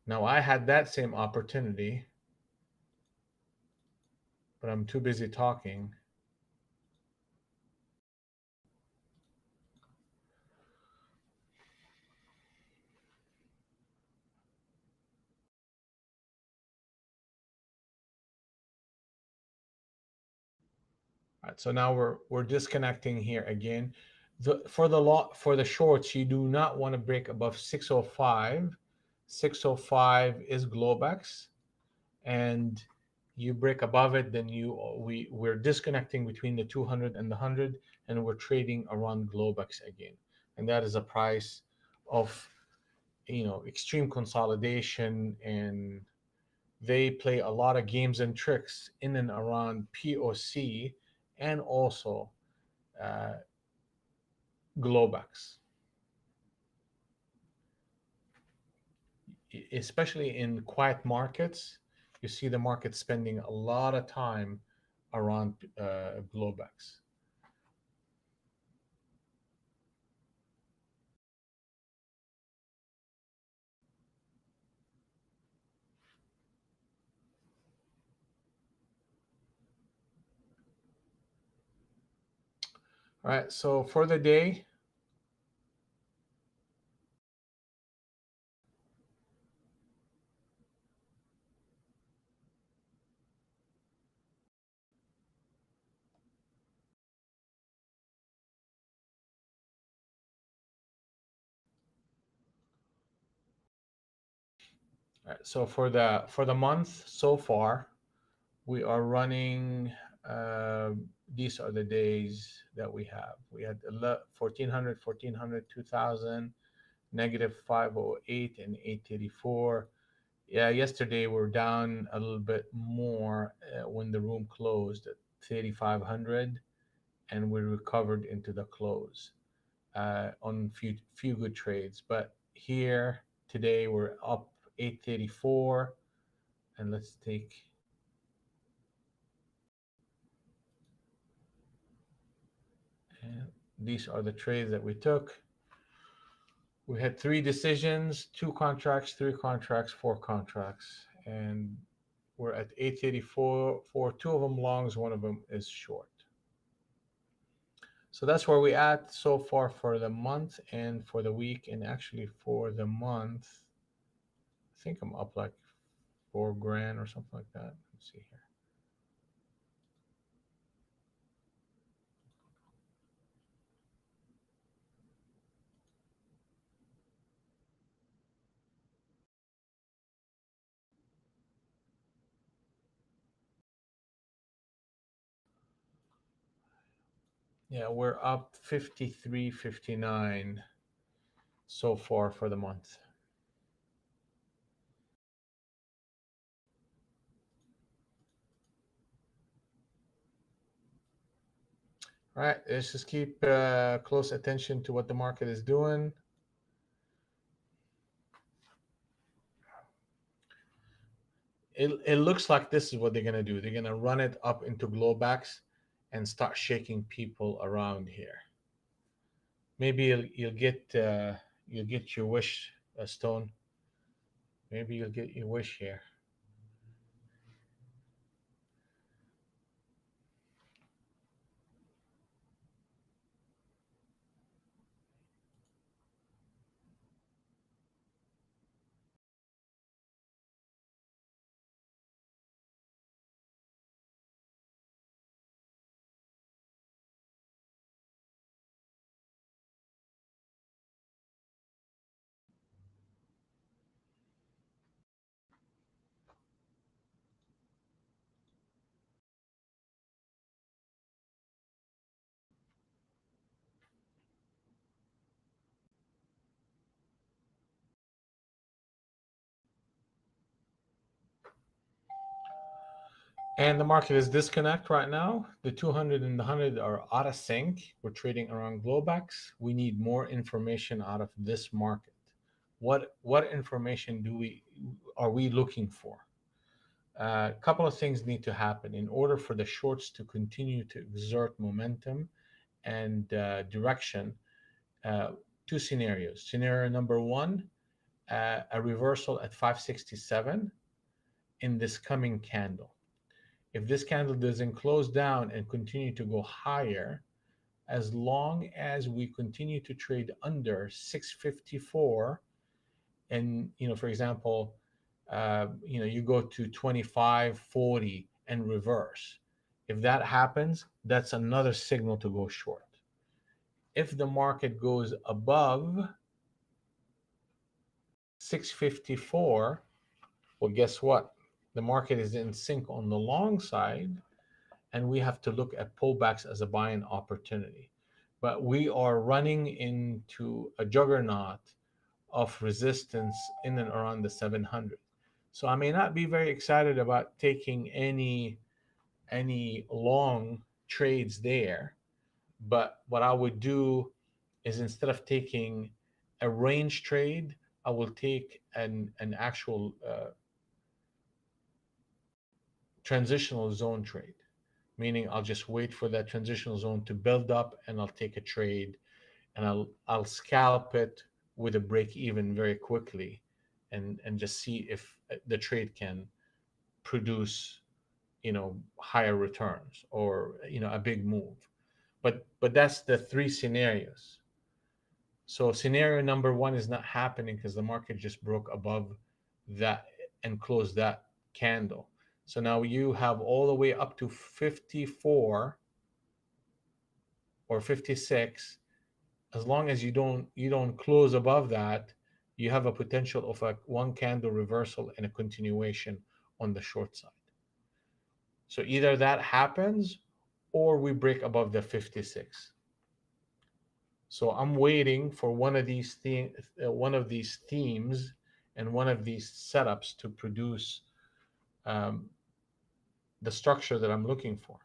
Now I had that same opportunity, but I'm too busy talking. All right, so now we're disconnecting here again. For the shorts, you do not want to break above 605. 605 is Globex, and you break above it, then we're disconnecting between the 200 and the 100, and we're trading around Globex again, and that is a price of extreme consolidation, and they play a lot of games and tricks in and around POC and also uh, Globex, especially in quiet markets. You see the market spending a lot of time around Globex. All right, so for the day, all right, so for the month so far, we are running. Uh, these are the days that we have. We had 1400, 2000, negative 508, and 884. Yeah, yesterday we're down a little bit more when the room closed at 3500, and we recovered into the close on few good trades. But here today we're up 834, and let's take. And these are the trades that we took. We had three decisions, two contracts, three contracts, four contracts, and we're at 884 for two of them longs, one of them is short. So that's where we at so far for the month and for the week. And actually for the month, I think I'm up like 4 grand or something like that. Let's see here. Yeah, we're up 53.59 so far for the month. All right, let's just keep close attention to what the market is doing. It looks like this is what they're gonna do. They're gonna run it up into Globex and start shaking people around here. Maybe you'll get your wish, Stone. Maybe you'll get your wish here. And the market is disconnect right now. The 200 and the 100 are out of sync. We're trading around Globex. We need more information out of this market. What information do we are we looking for? A couple of things need to happen in order for the shorts to continue to exert momentum and direction. Uh, Two scenarios. Scenario number one, a reversal at 567 in this coming candle. If this candle doesn't close down and continue to go higher, as long as we continue to trade under 654, and for example, you go to 2540 and reverse. If that happens, that's another signal to go short. If the market goes above 654, well, guess what? The market is in sync on the long side, and we have to look at pullbacks as a buying opportunity. But we are running into a juggernaut of resistance in and around the 700. So I may not be very excited about taking any long trades there, but what I would do is instead of taking a range trade, I will take an actual transitional zone trade, meaning I'll just wait for that transitional zone to build up and I'll take a trade and I'll scalp it with a break even very quickly and just see if the trade can produce higher returns or a big move. But that's the three scenarios. So scenario number one is not happening because the market just broke above that and closed that candle. So now you have all the way up to 54 or 56. As long as you don't close above that, you have a potential of a one candle reversal and a continuation on the short side. So either that happens or we break above the 56. So I'm waiting for one of these themes and one of these setups to produce um, the structure that I'm looking for.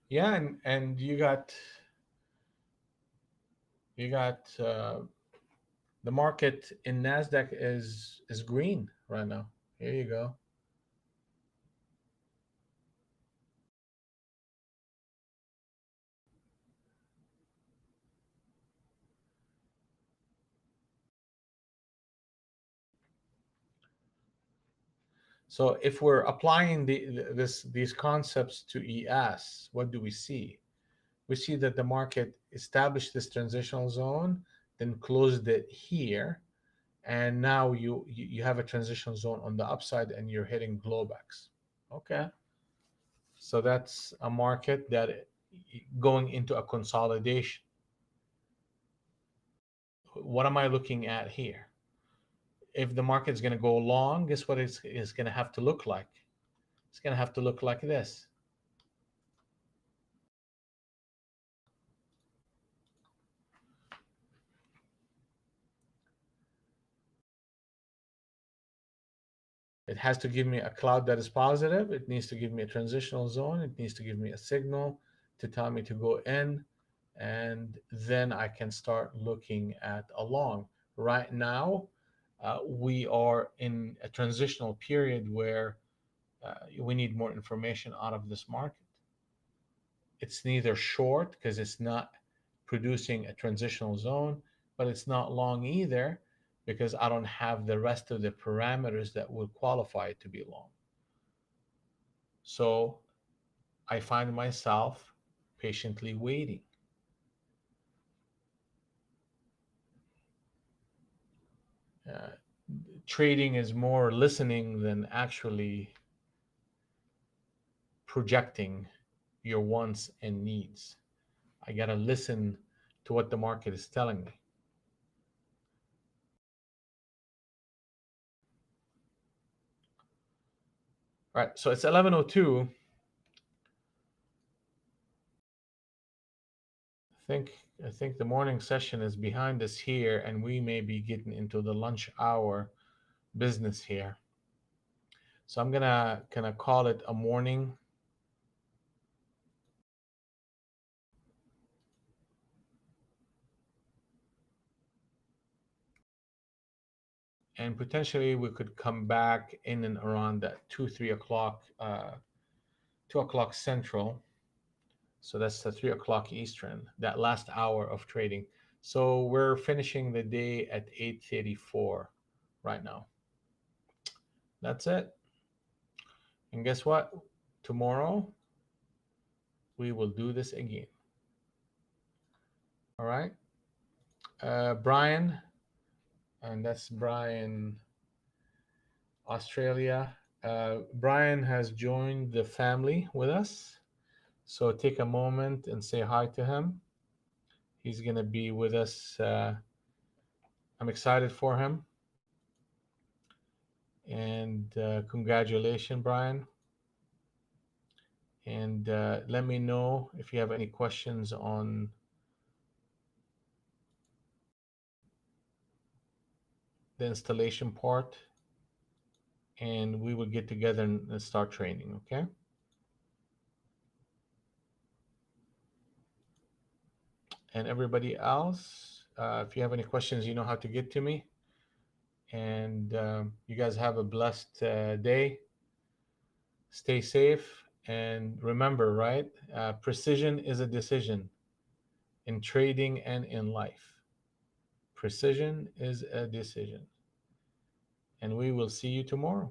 Yeah, and you got the market in Nasdaq is green right now. Here you go. So if we're applying these concepts to ES, what do we see? We see that the market established this transitional zone, then closed it here, and now you have a transitional zone on the upside, and you're hitting Globex. Okay, so that's a market that going into a consolidation. What am I looking at here? If the market's going to go long, guess what it's going to have to look like? It's going to have to look like this. It has to give me a cloud that is positive. It needs to give me a transitional zone. It needs to give me a signal to tell me to go in. And then I can start looking at a long. Right now, we are in a transitional period where We need more information out of this market. It's neither short because it's not producing a transitional zone, but it's not long either because I don't have the rest of the parameters that will qualify it to be long. So I find myself patiently waiting. Uh, Trading is more listening than actually projecting your wants and needs. I got to listen to what the market is telling me. All right, so it's 11:02. think I think the morning session is behind us here, and we may be getting into the lunch hour business here. So I'm gonna kind of call it a morning, and potentially we could come back in and around that 2 3 o'clock, 2 o'clock Central. So that's the 3 o'clock Eastern. That last hour of trading. So we're finishing the day at 8:34 right now. That's it. And guess what? Tomorrow we will do this again. All right. Brian, and that's Brian, Australia. Brian has joined the family with us. So take a moment and say hi to him. He's going to be with us. I'm excited for him. And congratulations, Brian. And let me know if you have any questions on the installation part, and we will get together and start training, okay? And everybody else, if you have any questions, you know how to get to me. And you guys have a blessed day. Stay safe. And remember, right? Precision is a decision in trading and in life. Precision is a decision. And we will see you tomorrow.